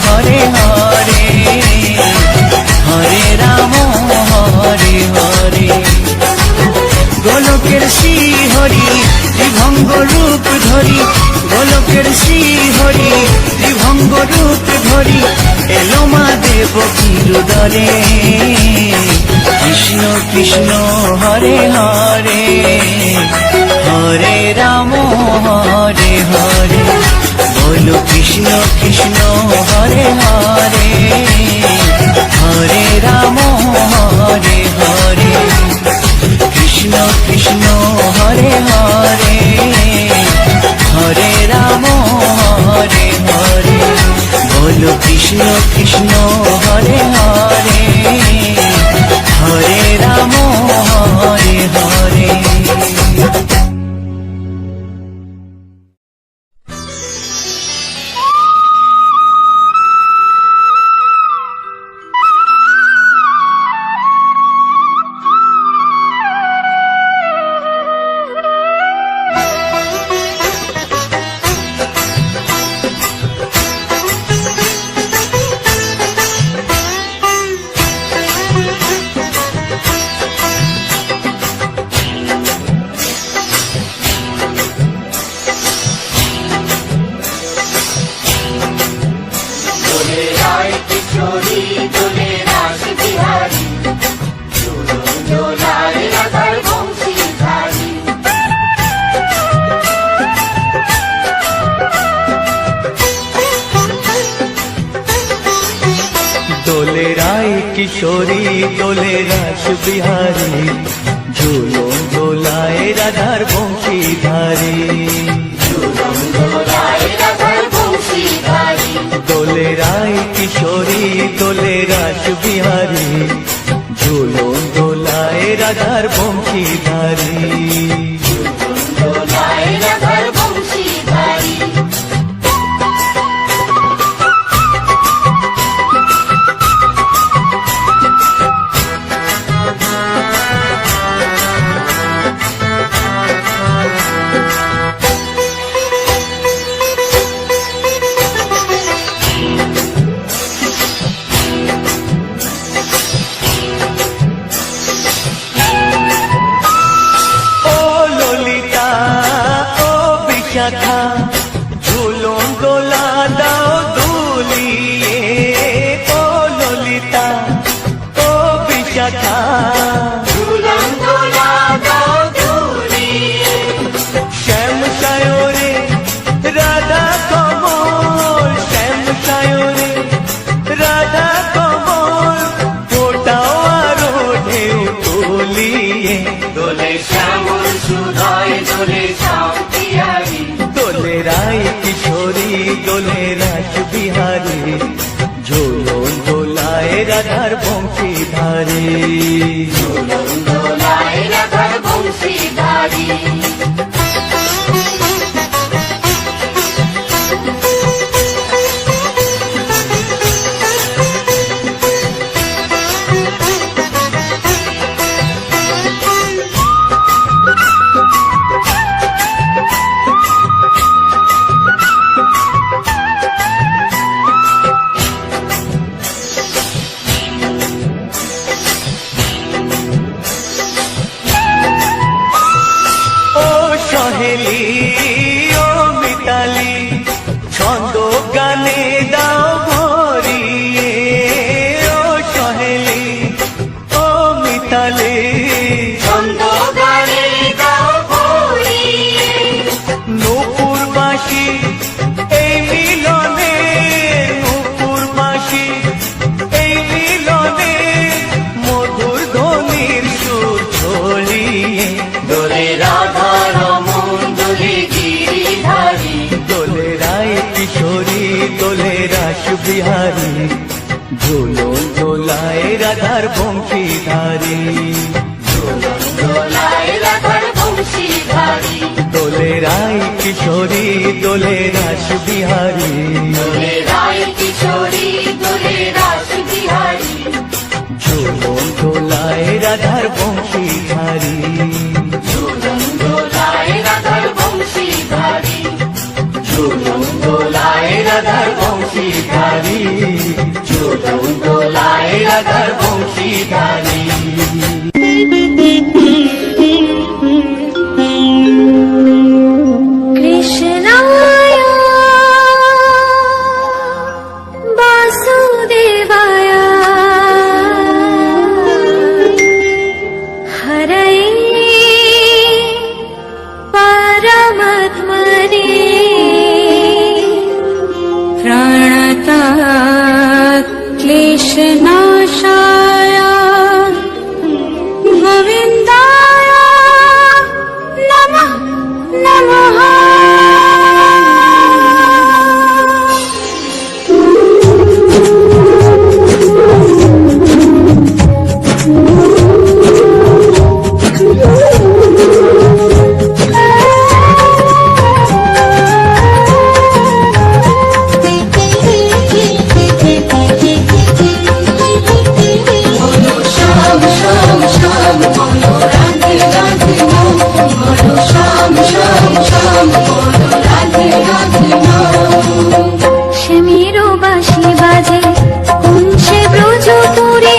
হরে হরে, হরে রাম হরে হরে। গোলকের শ্রী হরি ত্রিভঙ্গ রূপ ধরি, গোলকের শ্রী হরি ত্রিভঙ্গ রূপ ধরি, এলো মা দেবকীর উদরে। কৃষ্ণ কৃষ্ণ হরে হরে, হরে রাম হরে হরে, বলো কৃষ্ণ কৃষ্ণ হরে হরে, হরে রাম হরে হরে। কৃষ্ণ কৃষ্ণ হরে হরে, হরে রাম হরে হরে, বলো কৃষ্ণ কৃষ্ণ হরে হরে, হরে রাম হরে হরে। দোলে রায় কিশোরী দোলে রাস বিহারী, ঝুলন দোলায় রাধার বংশীধারী। দোলে রায় কিশোরী দোলে রাস বিহারী, ঝুলন দোলায় রাধার বংশীধারী। ঝুলন দোলা দাও দুলিয়ে, ও ললিতা ও বিশাখা। ঝুলন দোলা দাও দুলিয়ে, শ্যাম সায়রে রাধা কমল, শ্যাম সায়রে রাধা কমল, ফোটাও আরো ঢেউ তুলিয়ে। দোলে শ্যামল সুধায় দোলে শ্যাম পিয়ারি, রাই কিশোরী দোলে রাস বিহারী ঝোলন দোলায় রাধার বংশীধারী সহেলি ও মিতালি ছন্দ গানে দাও ভরিয়ে ও সহেলি ও মিতালি ছন্দ গানে দাও ভরিয়ে নূপুর বাঁশি এই মিলনে নূপুর বাঁশি এই মিলনে মধুর ধ্বনির সুর ছড়িয়ে দোলে রাধা দোলে রায় কিশোরী দোলে রাস বিহারী ঝোলন দোলায় রাধার বংশীধারী দোলে রায় কিশোরী দোলে রাস বিহারী ঝোলন দোলায় রাধার বংশীধারী ঝোলন দোলায় রাধার বংশীধারী ঝোলন দোলায় রাধার বংশীধারী কৃষ্ণায় বাসুদেবায় হরয়ে পরমাত্মনে প্রাণতাৎ ক্লেশনাশায় গোবিন্দায় নমঃ নমঃ শ্যামেরও বাঁশি বাজে কুঞ্চে ব্রজপুরে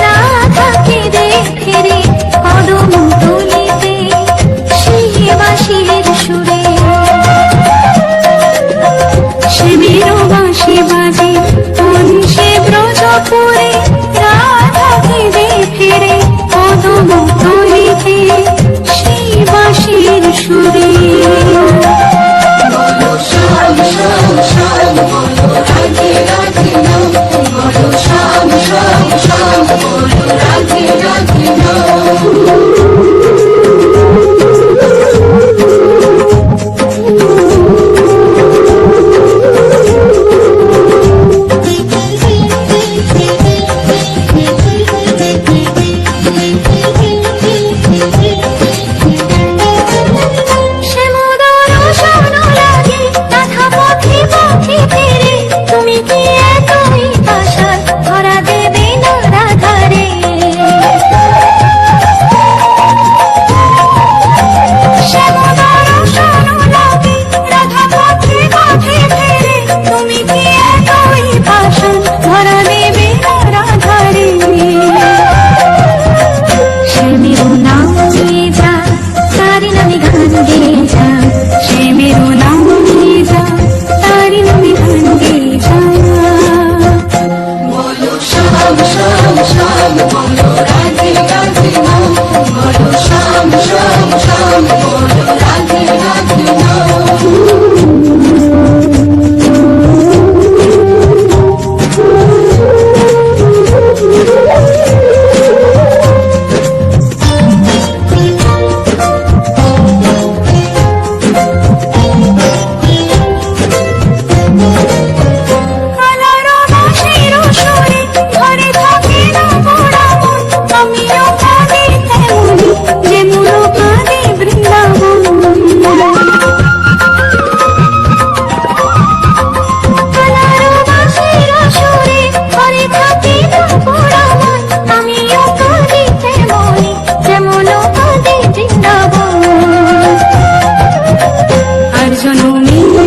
রাধাকে দেখে রে কদম তুলিতে সেই বাঁশির সুরে শ্যামেরও বাঁশি বাজে কুঞ্চে ব্রজপুরে রাধাকে দেখে রে কদম তুলিতে সেই বাঁশির সুরে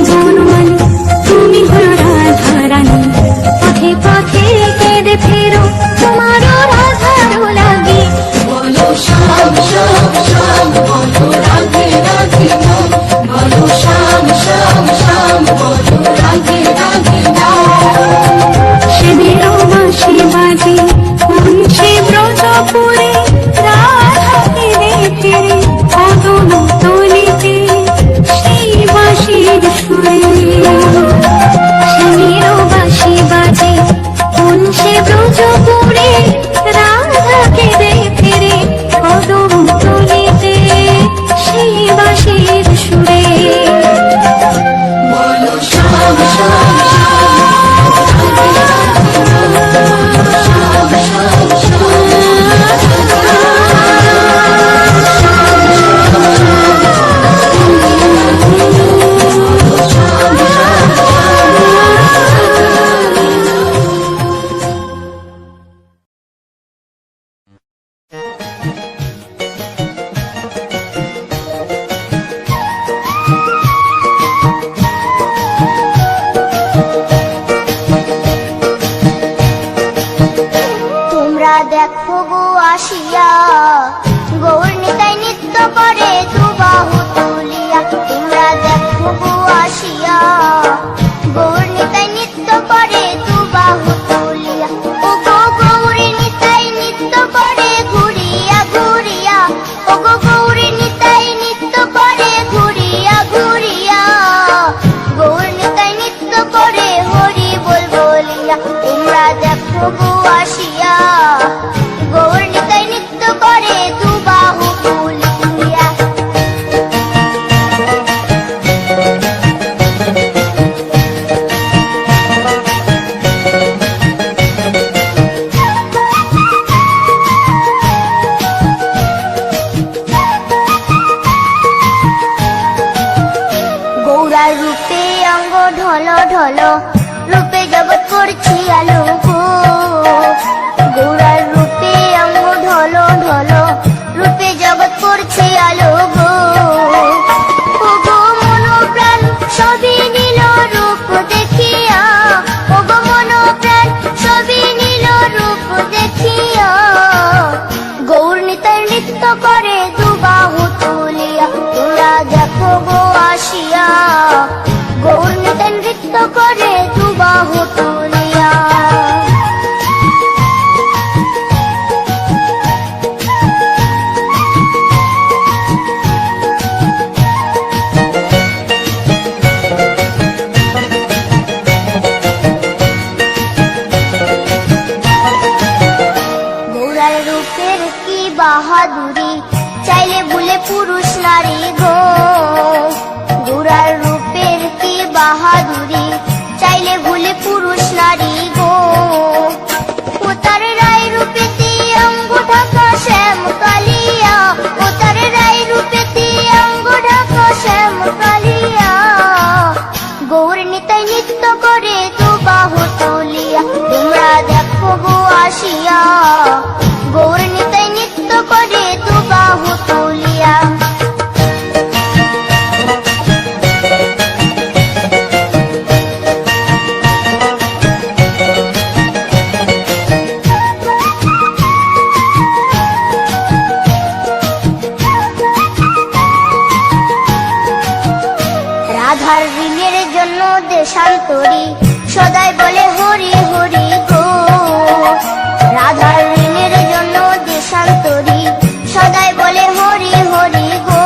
বনমালী, তুমি হলো রাধা রানী। পথে পথে কেঁদে ফেরো তোমারও রাধারও লাগে। বলো শ্যাম শ্যাম শ্যাম, বলো রাধে রাধে নাম, বলো শ্যাম শ্যাম শ্যাম, বলো রাধে রাধে নাম। শিবেরও বাঁশি বাজে কোন সে ব্রজপুরে, রাধা কেঁদে ফেরে কদম তলিতে সেই বাঁশির সুরে। শিবেরও বাঁশি বাজে কোন সে ব্রজপুরে, রাধা কেঁদে ফেরে কদম তলিতে সেই বাঁশির সুরে। বলো শ্যাম শ্যাম তোমরা দেখো গো আসিয়া, গৌর নিতাই নৃত্য করে দুবাহু তুলিয়া। তোমরা দেখো গো আসিয়া, গৌর নিতাই নৃত্য করে দুবাহু তুলিয়া। ও গো গৌরী নিতাই নৃত্য করে ঘুরিয়া ঘুরিয়া, ও গো গৌরী নিতাই নৃত্য করে ঘুরিয়া ঘুরিয়া। গৌর নিতাই নৃত্য করে হরি বল বলিয়া। তোমরা দেখো গো আসিয়া, গৌর নিতাই নৃত্য করে দুবাহু তুলিয়া। গৌরার রূপে অঙ্গ ঢল ঢল, রূপে জগৎ করছি আলো গো। গৌরার রূপে অঙ্গ ঢল ঢল, রূপে জগৎ করছে আলো গো। ও গো মন প্রাণ সবই নীল রূপ দেখিয়া, ও গো মন প্রাণ সবই নীল রূপ দেখিয়া। গৌর নিতাই নৃত্য করে দুবাহু তুলিয়া। তোমরা দেখো গো আসিয়া, গৌর নিতাই নৃত্য করে দুবাহু তুলিয়া। গৌরার রূপের কি বাহাদুরি, চাইলে ভুলে পুরুষ নারী গো। গৌরার রূপের কি বাহাদুরি, চাইলে ভুলে পুরুষ নারী গো। ও তার রায় রূপেতে অঙ্গ ঢাকা শ্যাম কালিয়া, ও তার রায় রূপেতে অঙ্গ ঢাকা শ্যাম কালিয়া। গৌর নিতাই নৃত্য করে দুবাহু তুলিয়া। তোমরা দেখো গো আসিয়া, গৌর নিতাই নৃত্য করে দুবাহু তুলিয়া। রাধার ঋণের জন্য দেশান্তরী সদাই বলে হরি হরি গো। রাধার ঋণের জন্য দেশান্তরী সদাই বলে হরি হরি গো।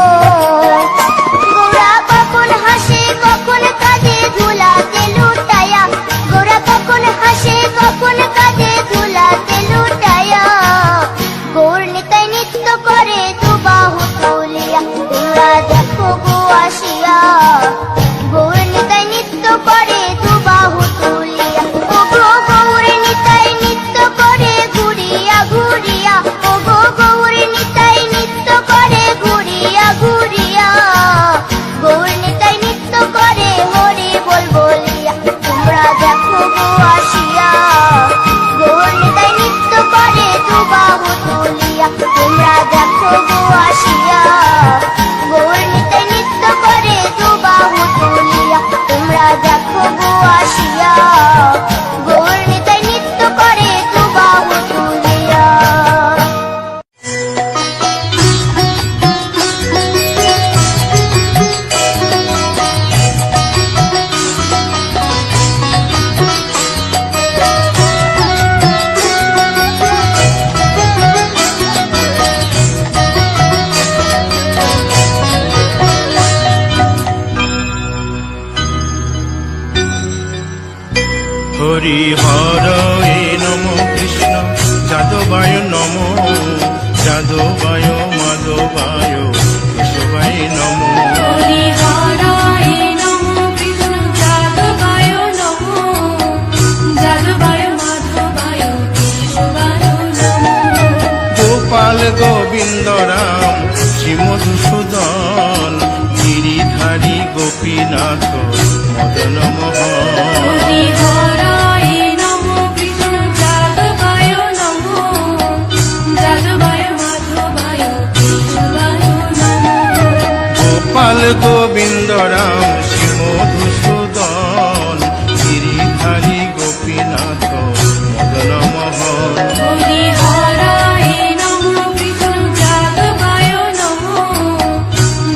গোরা কখন হাসে কখন কাঁদে ধুলাতে লুটায়া, গোরা কখন হাসে কখন কাঁদে ধুলাতে লুটায়া। গৌর নিতাই নৃত্য করে দুবাহু তুলিয়া। তোমরা দেখো গো আসিয়া, গৌর নিতাই নৃত্য করে দুবাহু তুলিয়া। ও গো গৌর নিতাই নৃত্য করে ঘুরিয়া হরি হরয়ে নম কৃষ্ণ যাদবায় নম যাদবায় মাধবায় কেশবায় নম হরি হরায় নমো কৃষ্ণ যাদবায় নমো যাদবায় মাধবায় কেশবায় নমো গোপাল গোবিন্দ রাম শ্রীমধুসূদন গিরিধারী গোপীনাথ মদন মোহন হরি হরায় নমো কৃষ্ণ যাদবায় নমো যাদবায় মাধবায় কেশবায় নমো গোপাল গোবিন্দ রাম শ্রীমধুসূদন গিরিধারী গোপীনাথ মদন মোহন হরি হরায় নমো কৃষ্ণ যাদবায় নমো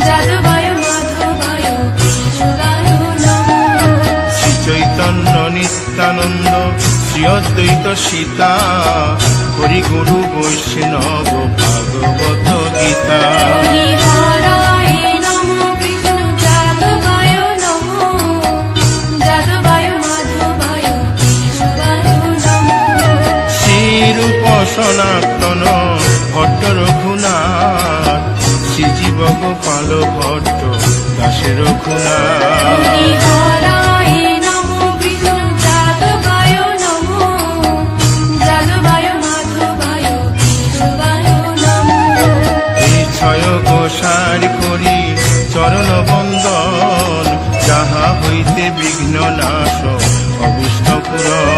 যাদবায় মাধবায় কেশবায় নমো শ্রী চৈতন্য নিত্যানন্দ শ্রী অদ্বৈত সীতা হরি গুরু বৈষ্ণব ভাগবত গীতা হরি হরায় নমো কৃষ্ণ যাদবায় নমো যাদবায় মাধবায় কেশবায় নমো শ্রীরূপ সনাতন ভট্ট রঘুনাথ শ্রীজীব গোপাল ভট্ট দাসে রঘুনাথ হরি হরায় নমো কৃষ্ণ যাদবায় নমো যাদবায় মাধবায় কেশবায় নমো এই ছয় গোসার করি চরণ বন্দন যাহা হইতে বিঘ্ন নাশ অবিষ্ট পুরন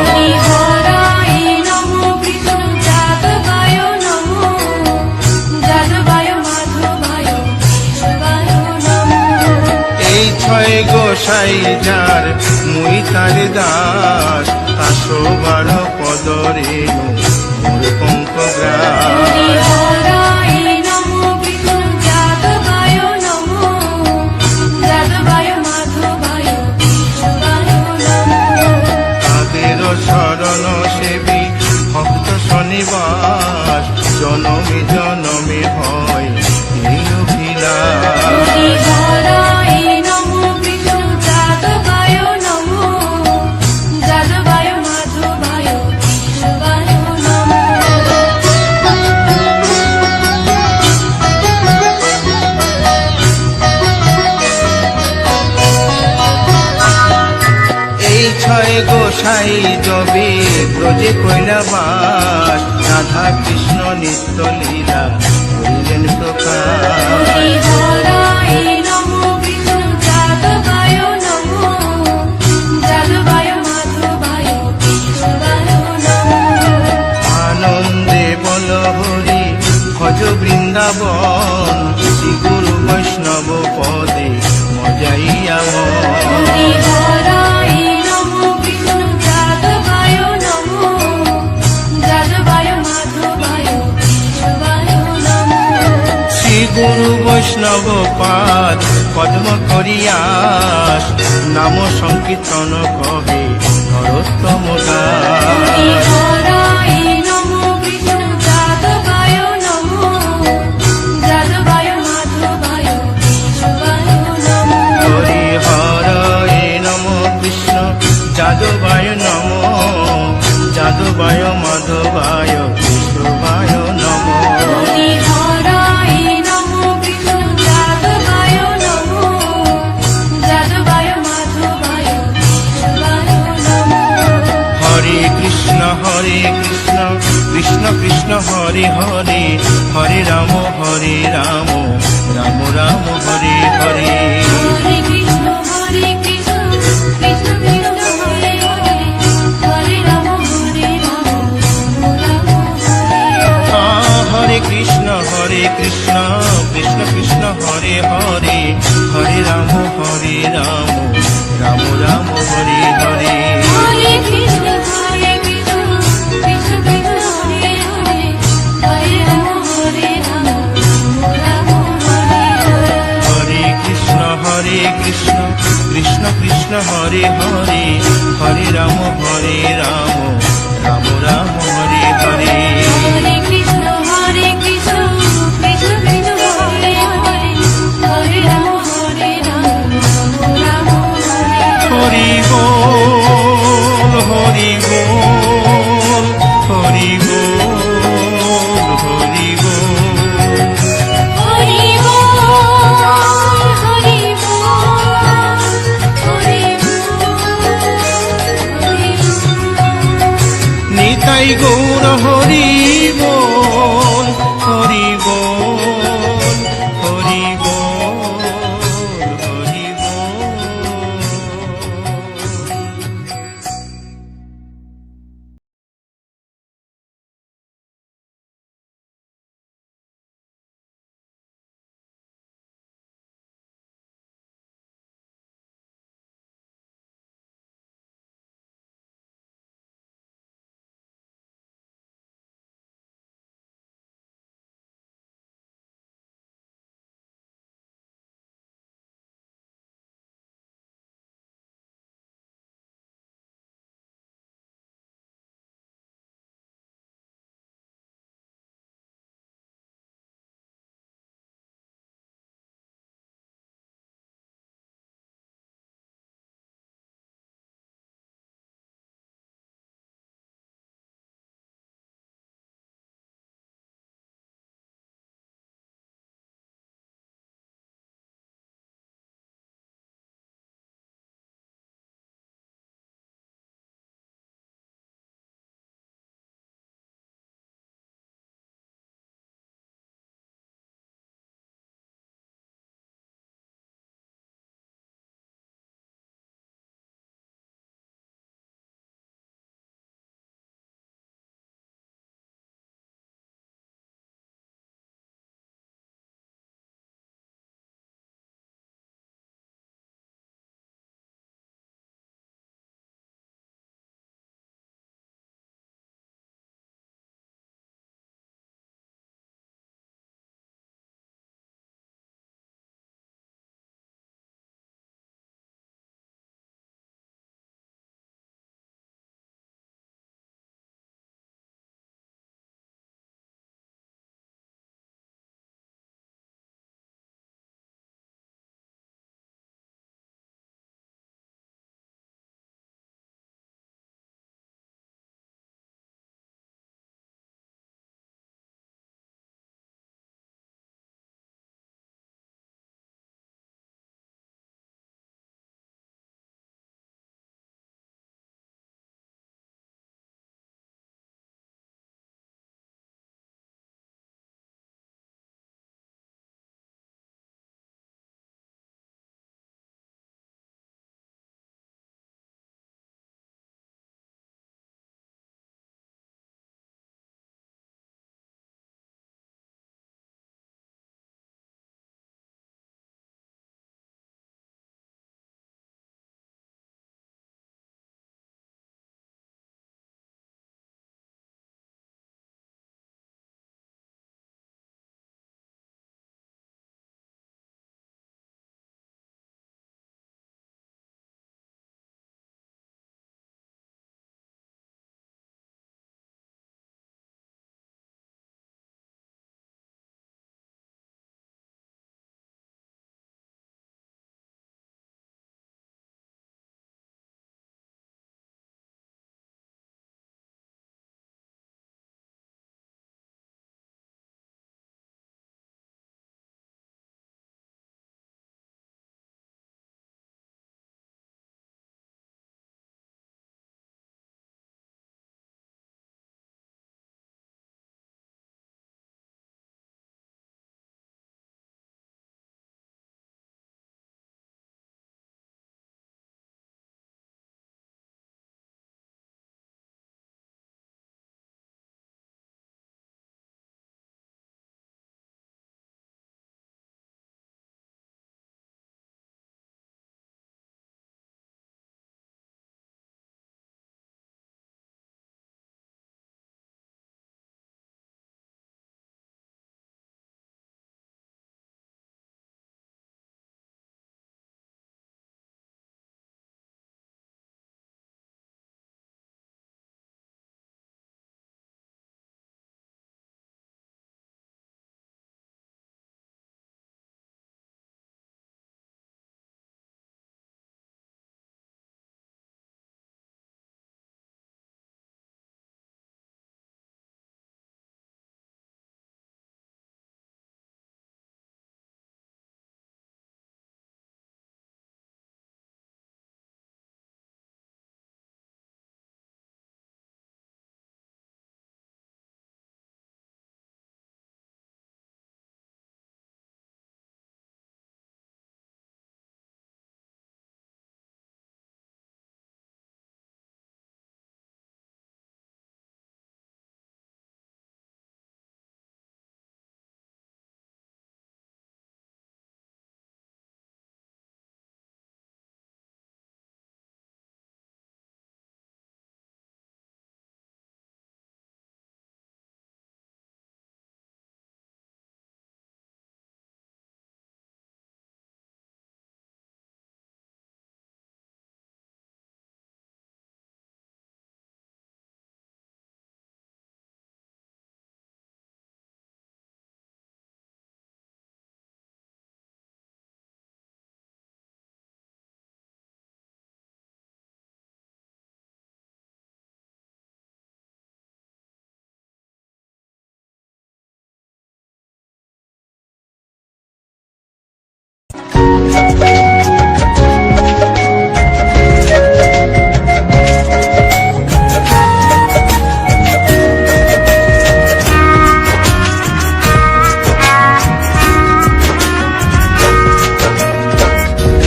হরি হরায় নমো কৃষ্ণ যাদবায় নমো যাদবায় মাধবায় কেশবায় নমো এই ছয় গোসাই যার মুই তার দাস তাসো বার পদরে মোর পঙ্ক হরি হরায় নমো কৃষ্ণ যাদবায় নমো যাদবায় মাধবায় কেশবায় নমো তাদের শরণ সেবী ভক্ত শনিবাস জনমে জনমে হয় এই অভিলাষ হরি হরায় নমো কৃষ্ণ যাদবায় নমো যাদবায় মাধবায় কেশবায় নমো এই ছয় গোসাই জবে ব্রজে কৈলাবাস রাধা কৃষ্ণ নিত্য লীলা করিলেন প্রকাশ হরি হরায় নমো কৃষ্ণ যাদবায় নমো যাদবায় মাধবায় কেশবায় নমো আনন্দে বল হরি ভজ বৃন্দাবন শ্রী গুরু বৈষ্ণব পদে মজাইয়া হরি হরায় নমো কৃষ্ণ যাদবায় নমো যাদবায় মাধবায় কেশবায় নমো শ্রী গুরু বৈষ্ণব পাদ পদ্ম করিয়াস নাম সংকীর্তন কহে নরোত্তম দাস হরি হরায় নমো কৃষ্ণ যাদবায় নমো যাদবায় মাধবায় কেশবায় নমো হরি হরয়ে নম কৃষ্ণ যাদবায় নম যাদবায় মাধবায় কেশবায় নম হরি হরায় নমো কৃষ্ণ যাদবায় নমো যাদবায় মাধবায় কেশবায় নমো হরে কৃষ্ণ কৃষ্ণ কৃষ্ণ হরে হরে হরে রাম রাম রাম হরে হরে হরে কৃষ্ণ কৃষ্ণ কৃষ্ণ হরে হরে হরে রাম রাম হরে কৃষ্ণ কৃষ্ণ কৃষ্ণ হরে হরে হরে রাম রাম রাম হরে হরে হরে কৃষ্ণ কৃষ্ণ কৃষ্ণ হরে হরে হরে রাম রাম হরে হরে হরে কৃষ্ণ কৃষ্ণ কৃষ্ণ হরে হরে হরে রাম রাম রাম হরে হরে হরে কৃষ্ণ কৃষ্ণ কৃষ্ণ হরে হরে হরে রাম রাম রাম হরে হরে হরি বল গৌর হরি বল, হরি বল, হরি বল, হরি বল।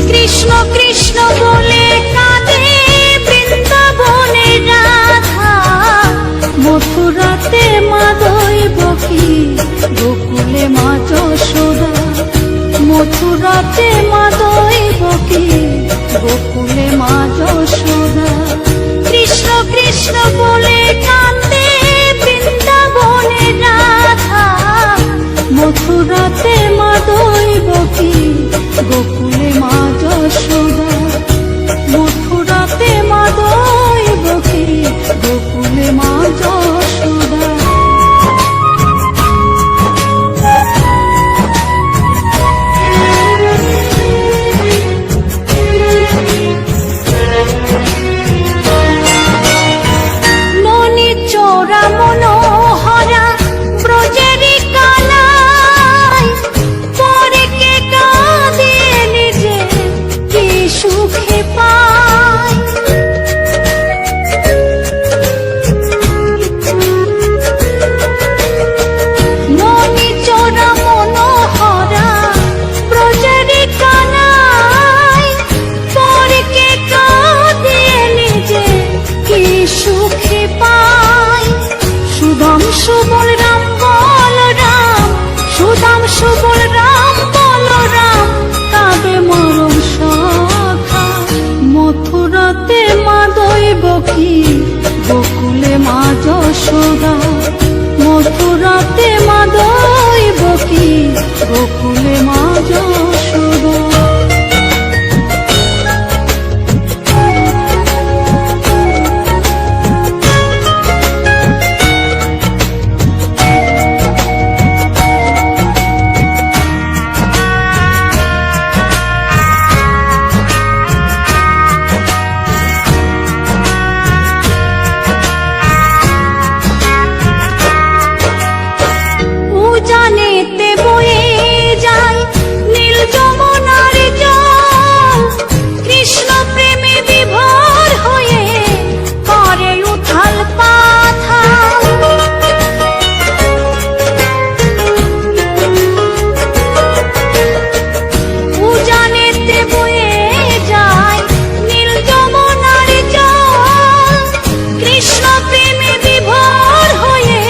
কৃষ্ণ কৃষ্ণ বলে কাঁদে বৃন্দাবনের রাধা, মথুরাতে মা দৈবকী, গোকুলে মা যশোদা। মথুরাতে মা দৈবকী, গোকুলে মা যশোদা। কৃষ্ণ কৃষ্ণ বলে কাঁদে বৃন্দাবনের রাধা, মথুরাতে মা দৈবকী, গোকুলে মা যশোদা। মথুরাতে মা দৈবকী, গোকুলে মা যশোদা। ননি চোরা মনোহরা ব্রজেরি কালাই, পরে কে কাঁদিয়ে নিজে কি সুখে পায়। ননি চোরা মনোহরা ব্রজেরি কালাই, পরে কে কাঁদিয়ে নিজে কি সুখে পায়। সুদাম সুবল রাম বল রাম, সুদাম সুবল রাম বল রাম, কাঁদে মরম সখা। মথুরাতে মা দৈবকী, গোকুলে মা যশোদা। মথুরাতে মা দৈবকী, গোকুলে মা যশোদা। উজানেতে বয়ে যায় নীল যমুনার জল, কৃষ্ণ প্রেমে বিভোর হয়ে করে উথাল পাথাল। উজানেতে বয়ে যায় নীল যমুনার জল, কৃষ্ণ প্রেমে বিভোর হয়ে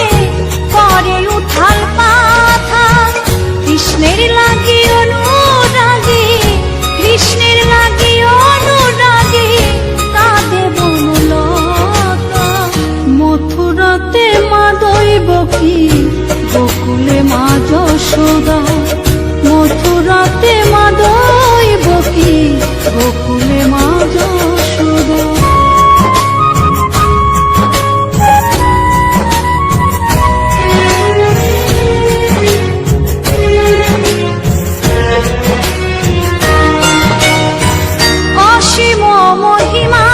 করে উথাল পাথাল। কৃষ্ণের লাগি অনুরাগী, কৃষ্ণের লাগি অনুরাগী, কাঁদে বনলতা। মথুরাতে মা দৈবকী, গোকুলে মা যশোদা। মথুরাতে মা দৈবকী, গোকুলে মা যশোদা। অসীম মহিমা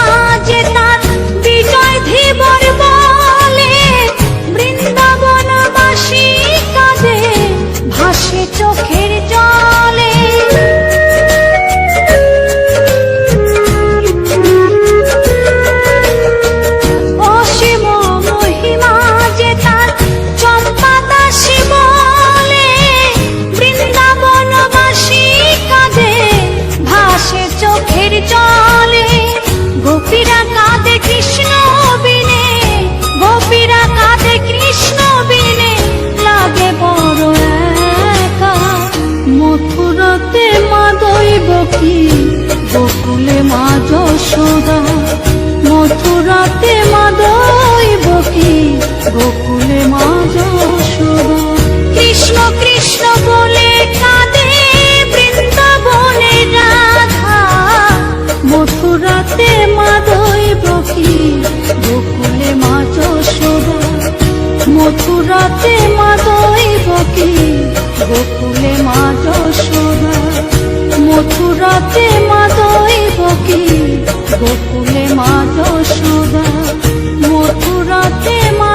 যে তার বিজয় ধীবর বলে, বৃন্দাবনবাসী কাঁদে ভাসে চোখের জলে। অসীম মহিমা যে তার চম্পা দাসী বলে, বৃন্দাবনবাসী কাঁদে ভাসে চোখের জলে। গোপীরা কাঁদে কৃষ্ণ বিনে, গোপীরা কাঁদে কৃষ্ণ বিনে, লাগে বড় একা। মথুরাতে মা দৈবকী, গোকুলে মা যশোদা। মথুরাতে মা দৈবকী, গোকুলে মা যশোদা। কৃষ্ণ কৃষ্ণ বলে কাঁদে বৃন্দাবনের রাধা, মথুরাতে মা দৈবকী, গোকুলে মা যশোদা। মথুরাতে মা দৈবকী, গোকুলে মা যশোদা। মথুরাতে মা দৈবকী, গোকুলে মা যশোদা। মথুরাতে মা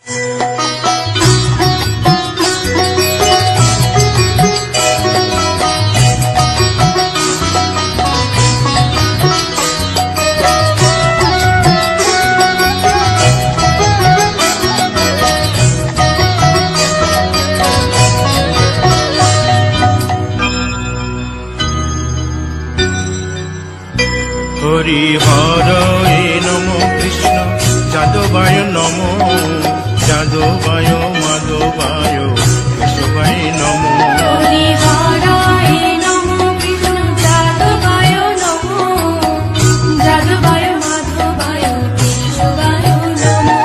হরি হরয়ে নম কৃষ্ণ যাদবায় নম যাদবায় মাধবায় কেশবায় নম হরি হরায় নমঃ কৃষ্ণ যাদবায় নমঃ যাদবায় মাধবায় কেশবায় নমঃ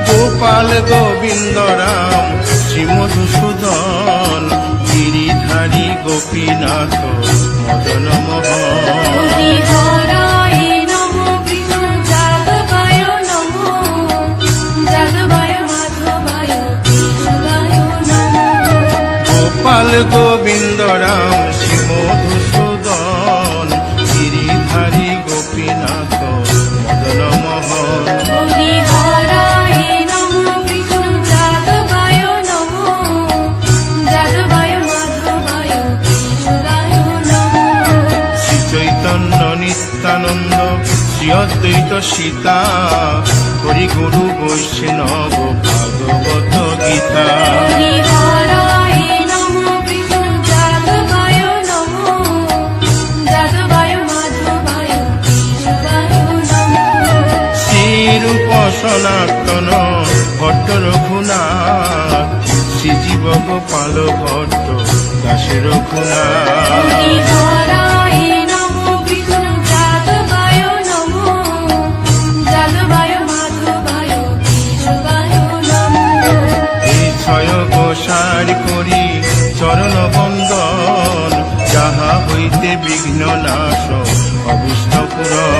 গোপাল গোবিন্দ রাম শ্রী মধুসূদন গিরিধারী গোপীনাথ মদন মোহন হরি হরায় নমঃ কৃষ্ণ যাদবায় নমঃ যাদবায় মাধবায় কেশবায় নমঃ গোপাল গোবিন্দ রাম শ্রী মধুসূদন গিরিধারী গোপীনাথ মদন মোহন হরি হরায় নমঃ কৃষ্ণ যাদবায় নমঃ যাদবায় মাধবায় কেশবায় নমঃ শ্রী চৈতন্য নিত্যানন্দ শ্রী অদ্বৈত সীতা হরি গুরু বৈষ্ণব ভাগবত গীতা হরি হরায় নমঃ কৃষ্ণ যাদবায় নমঃ যাদবায় মাধবায় কেশবায় নমঃ শ্রীরূপ সনাতন ভট্ট রঘুনাথ শ্রীজীব গোপাল ভট্ট দাস রঘুনাথ হরি হরায় নমঃ কৃষ্ণ যাদবায় নমঃ যাদবায় মাধবায় কেশবায় নমঃ এই ছয় গোসার করি চরণ বন্দন যাহা হইতে বিঘ্ন নাশ অবিষ্ট পুরন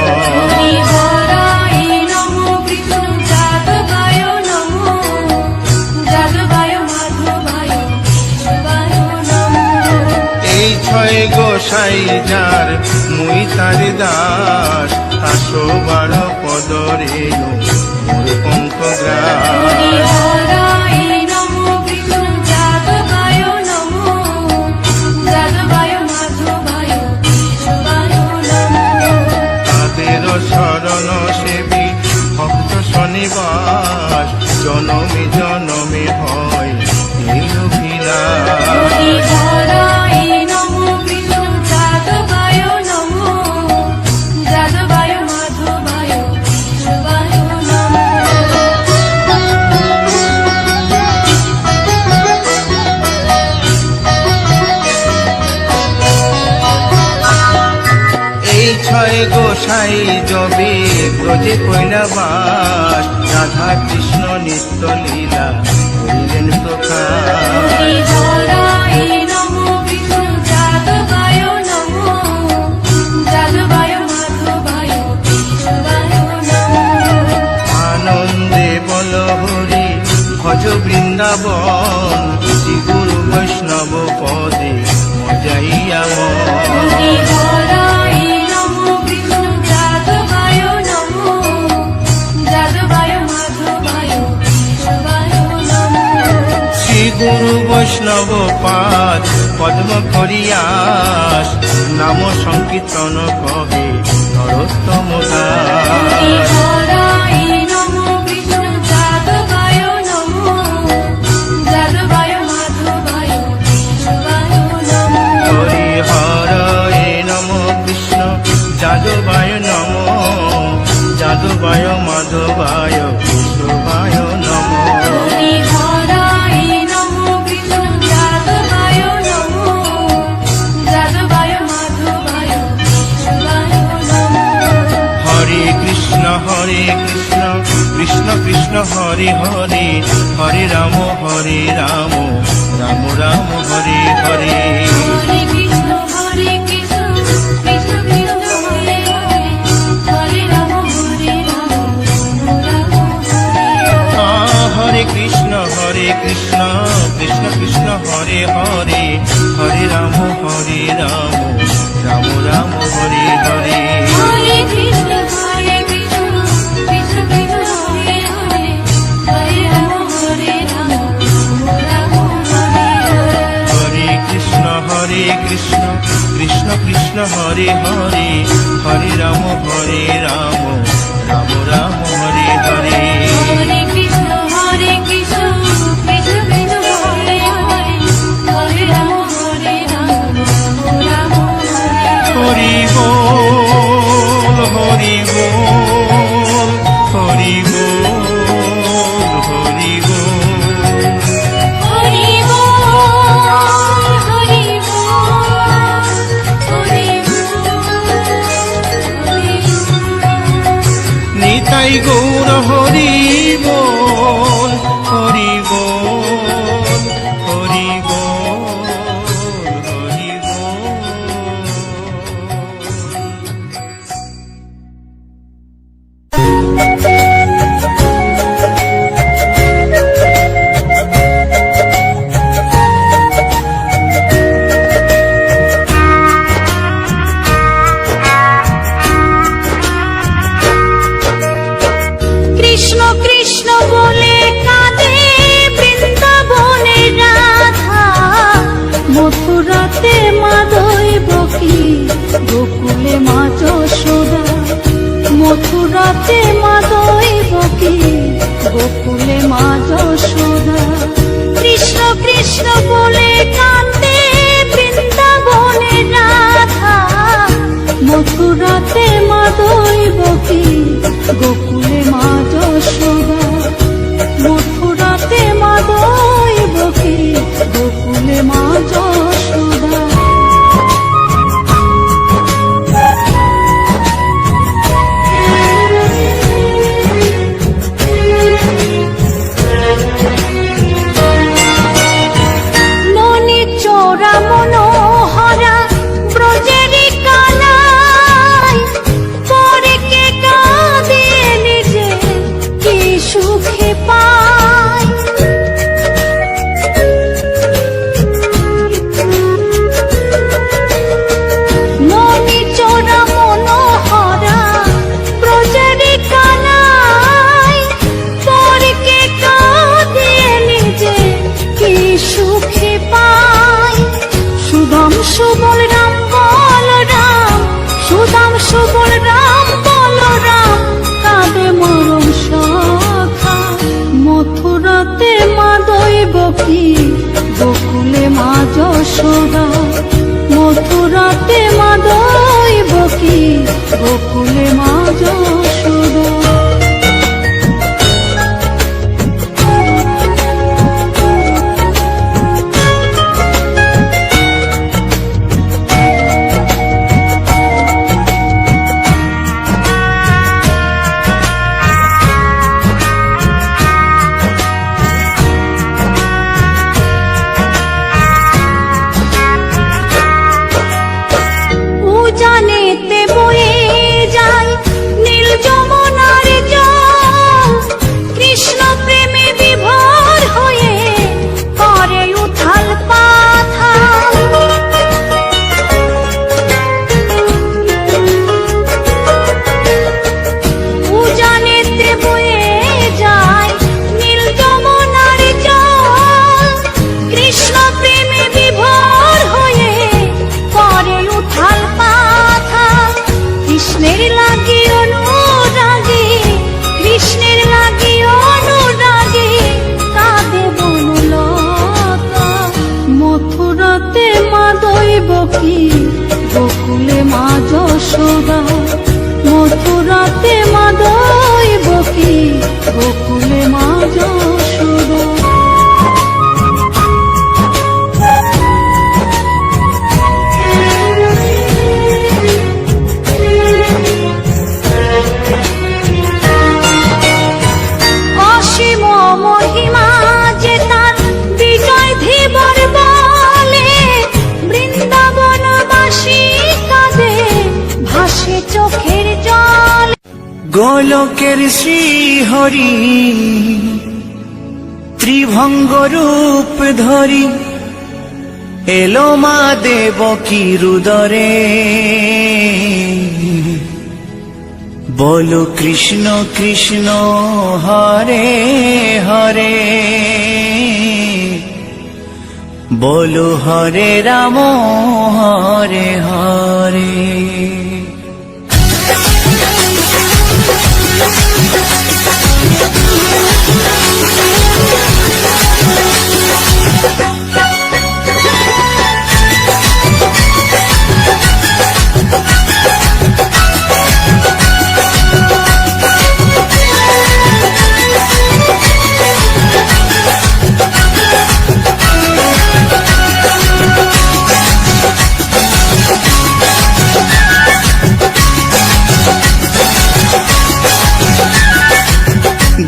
হরি হরায় নমঃ কৃষ্ণ যাদবায় নমঃ যাদবায় মাধবায় কেশবায় নমঃ এই ছয় গোসাই যার মুই তার দাস আসো বার পদরে মোর পঙ্ক হরি গ্রাস হরায় নমঃ কৃষ্ণ যাদবায় নমঃ যাদবায় মাধবায় কেশবায় নমঃ তাদের শরণ সেবী ভক্ত শনিবাস জনমে জনমে হয় এই অভিলাষ হরি হরায় নমঃ কৃষ্ণ যাদবায় নমঃ যাদবায় মাধবায় কেশবায় নমঃ এই ছয় গোসাই জবে ব্রজে কৈলাবাস রাধা কৃষ্ণ নিত্য লীলা করিলেন প্রকাশ হরি হরায় নমঃ কৃষ্ণ যাদবায় নমঃ যাদবায় মাধবায় কেশবায় নমঃ আনন্দে বল হরি ভজ বৃন্দাবন শ্রী গুরু বৈষ্ণব পদে মজাইয়া হরি হরায় নমঃ কৃষ্ণ যাদবায় নমঃ যাদবায় মাধবায় কেশবায় নমঃ শ্রী গুরু বৈষ্ণব পাদ পদ্ম করিয়াস নাম সংকীর্তন কহে নরোত্তম দাস হরি হরায় নমঃ কৃষ্ণ যাদবায় নমঃ যাদবায় মাধবায় কেশবায় নমঃ হরি হরয়ে নম কৃষ্ণ যাদবায় নম যাদবায় মাধবায় কেশবায় নম হরি হরায় নমঃ কৃষ্ণ যাদবায় নমঃ যাদবায় মাধবায় কেশবায় নমঃ হরে কৃষ্ণ কৃষ্ণ কৃষ্ণ হরে হরে হরে রাম রাম রাম হরে হরে হরে কৃষ্ণ কৃষ্ণ কৃষ্ণ হরে হরে হরে রাম রাম রাম হরে হরে কৃষ্ণ কৃষ্ণ কৃষ্ণ হরে হরে হরে রাম রাম রাম হরে হরে হরে কৃষ্ণ কৃষ্ণ কৃষ্ণ হরে হরে হরে রাম কৃষ্ণ কৃষ্ণ কৃষ্ণ হরে হরে হরে রাম রাম রাম হরে হরে। হরে কৃষ্ণ কৃষ্ণ কৃষ্ণ হরে হরে হরে রাম রাম রাম হরে হরে। হরি বল হরি বল হরি বল হরি বল। হরি বল হরি বল হরি বল। নিতাই গৌর হরি বল হরি বল হরি বল হরি বল। কৃষ্ণ কৃষ্ণ বলে কাঁদে বৃন্দাবনের রাধা, মথুরাতে মা দৈবকী, গোকুলে মা যশোদা। মথুরাতে মা দৈবকী, গোকুলে মা যশোদা। কৃষ্ণ কৃষ্ণ বলে কাঁদে বৃন্দাবনের রাধা, মথুরাতে মা দৈবকী, গোকুলে মা যশোদা। মথুরাতে মা দৈবকী, গোকুলে মা যশোদা। ননি চোরা মনোহরা ব্রজেরি কানাই, পরে কে কাঁদে নিজে কি সুখে পায়। ননি চোরা মনোহরা ব্রজেরি কানাই, পরে কে কাঁদে নিজে কি সুখে পায়। সুদাম সুবল রাম বলরাম, সুদাম সুবল রাম বলরাম, কাঁদে মরম সখা। মথুরাতে মা দৈবকী, গোকুলে মা যশোদা। মথুরাতে মা দৈবকী, গোকুলে মা যশোদা। উজানেতে বয়ে যায় নীল যমুনার জল, কৃষ্ণ প্রেমে বিভোর হয়ে করে উথাল পাথাল। উজানেতে বয়ে যায় নীল যমুনার জল, কৃষ্ণ প্রেমে বিভোর হয়ে করে উথাল পাথাল। কৃষ্ণের লাগি অনুরাগী, কৃষ্ণের লাগি অনুরাগী, কাঁদে বনলতা। মথুরাতে মা দৈবকী, গোকুলে মা যশোদা। মথুরাতে মা দৈবকী, গোকুলে মা যশোদা। অসীম মহিমা যে তার বিজয় ধীবর বলে, বৃন্দাবনবাসী কাঁদে ভাসে চোখের জল। গোলকের শ্রী হরি ত্রিভঙ্গ রূপ ধরি, এলো মা দেবকী রুদরে। বলো কৃষ্ণ কৃষ্ণ হরে হরে, বলো হরে রাম হরে হরে।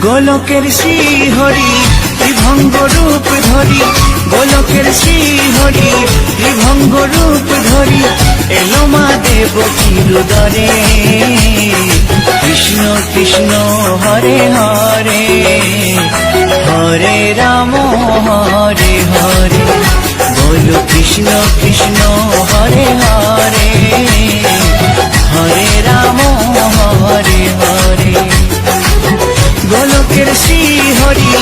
গোলকের শ্রীহরি ত্রিভঙ্গ রূপ ধরি, গোলকের শ্রীহরি ত্রিভঙ্গ রূপ ধরি, এলো মা দেবকীর উদরে। কৃষ্ণ কৃষ্ণ হরে হরে, হরে রাম হরে হরে। বলো কৃষ্ণ কৃষ্ণ হরে হরে, হরে রাম হরে হরে। গোলকের শ্রীহরি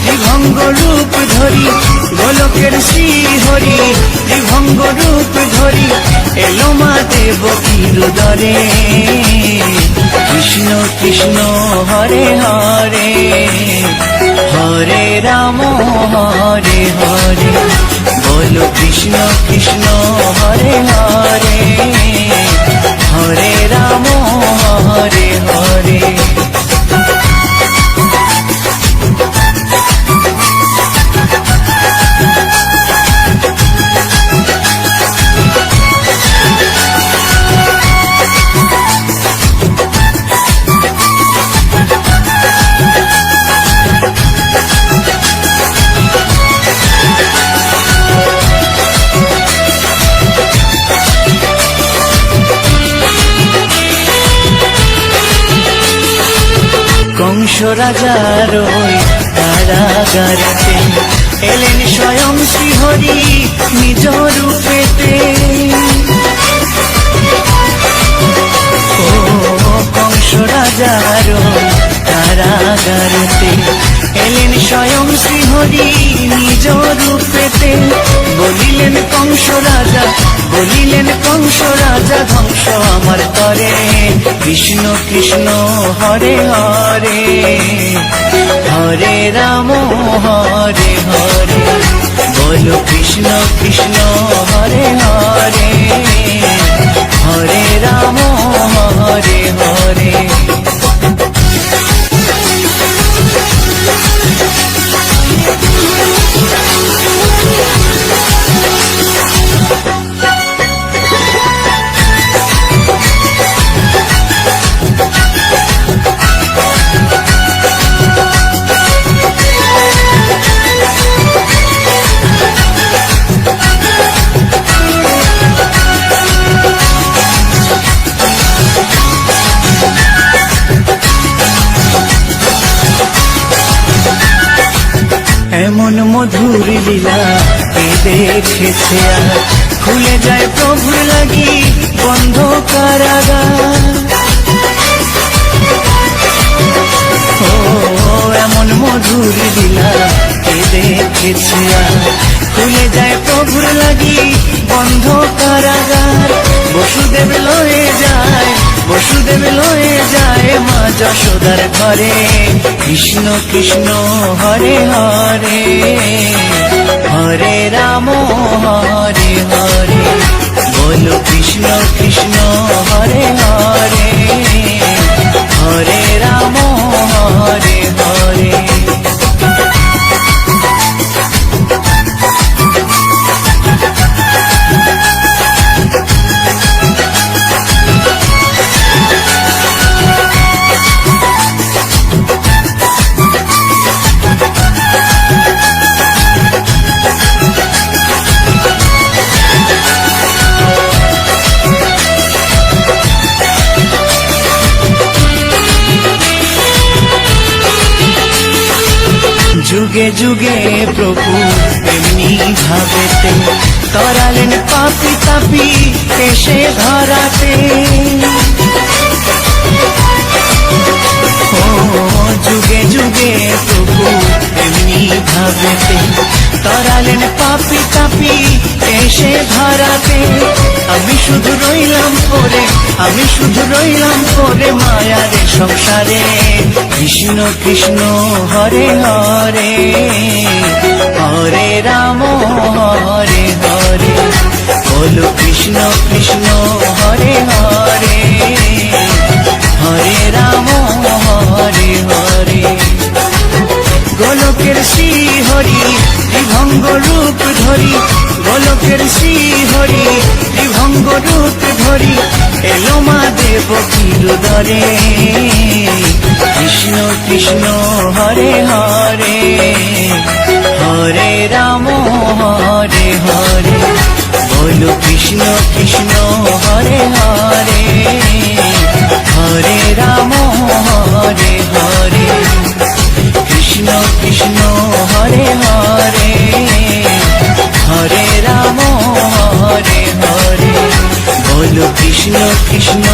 ত্রিভঙ্গ রূপ ধরি, গোলকের শ্রীহরি ত্রিভঙ্গ রূপ ধরি, এলো মা দেবকীর উদরে। কৃষ্ণ কৃষ্ণ হরে হরে, হরে রাম হরে হরে। বলো কৃষ্ণ কৃষ্ণ হরে হরে, হরে রাম হরে হরে। কংস রাজার ওই কারাগারেতে এলেন স্বয়ং শ্রীহরি নিজ রূপেতে। ও কংস রাজার ওই কারাগারেতে এলেন স্বয়ং শ্রীহরি নিজ রূপেতে। বলিলেন কংস রাজা, বলিলেন কংস রাজা, ধ্বংস আমার করে। কৃষ্ণ কৃষ্ণ হরে হরে, হরে রাম হরে হরে। বলো কৃষ্ণ কৃষ্ণ হরে হরে, হরে রাম হরে হরে। এমন মধুর লীলা কে দেখেছে আর, খুলে যায় প্রভুর লাগি বন্ধ কারাগার। ও এমন মধুর লীলা কে দেখেছে আর, খুলে যায় প্রভুর লাগি বন্ধ কারাগার। বসুদেব লয়ে যায়, বসুদেব লয়ে যায় মা যশোদার ঘরে। কৃষ্ণ কৃষ্ণ হরে হরে, হরে রাম হরে হরে। বলো কৃষ্ণ কৃষ্ণ হরে হরে, হরে রাম হরে হরে। যুগে যুগে প্রভু এমনি ভাবেতে তরালেন পাপি তাপি এসে ধরাতে। ও যুগে যুগে প্রভু এমনি ভাবেতে তরালেন পাপি পাপি তাপি এসে ধরাতে আমি শুধু রইলাম পরে, আমি শুধু রইলাম পরে মায়ার সংসারে। কৃষ্ণ কৃষ্ণ হরে হরে, হরে রাম হরে হরে, বলো কৃষ্ণ কৃষ্ণ হরে হরে, হরে রাম হরে হরে। গোলকের শ্রী হরি ত্রিভঙ্গ রূপ ধরি, গোলকের শ্রী হরি ত্রিভঙ্গ রূপ ধরি, এলো মা দেবকীর উদরে। কৃষ্ণ কৃষ্ণ হরে হরে, হরে রাম হরে হরে, বলো কৃষ্ণ কৃষ্ণ হরে হরে, হরে রাম হরে হরে। কৃষ্ণ কৃষ্ণ হরে হরে, হরে রাম হরে হরে, বলো কৃষ্ণ কৃষ্ণ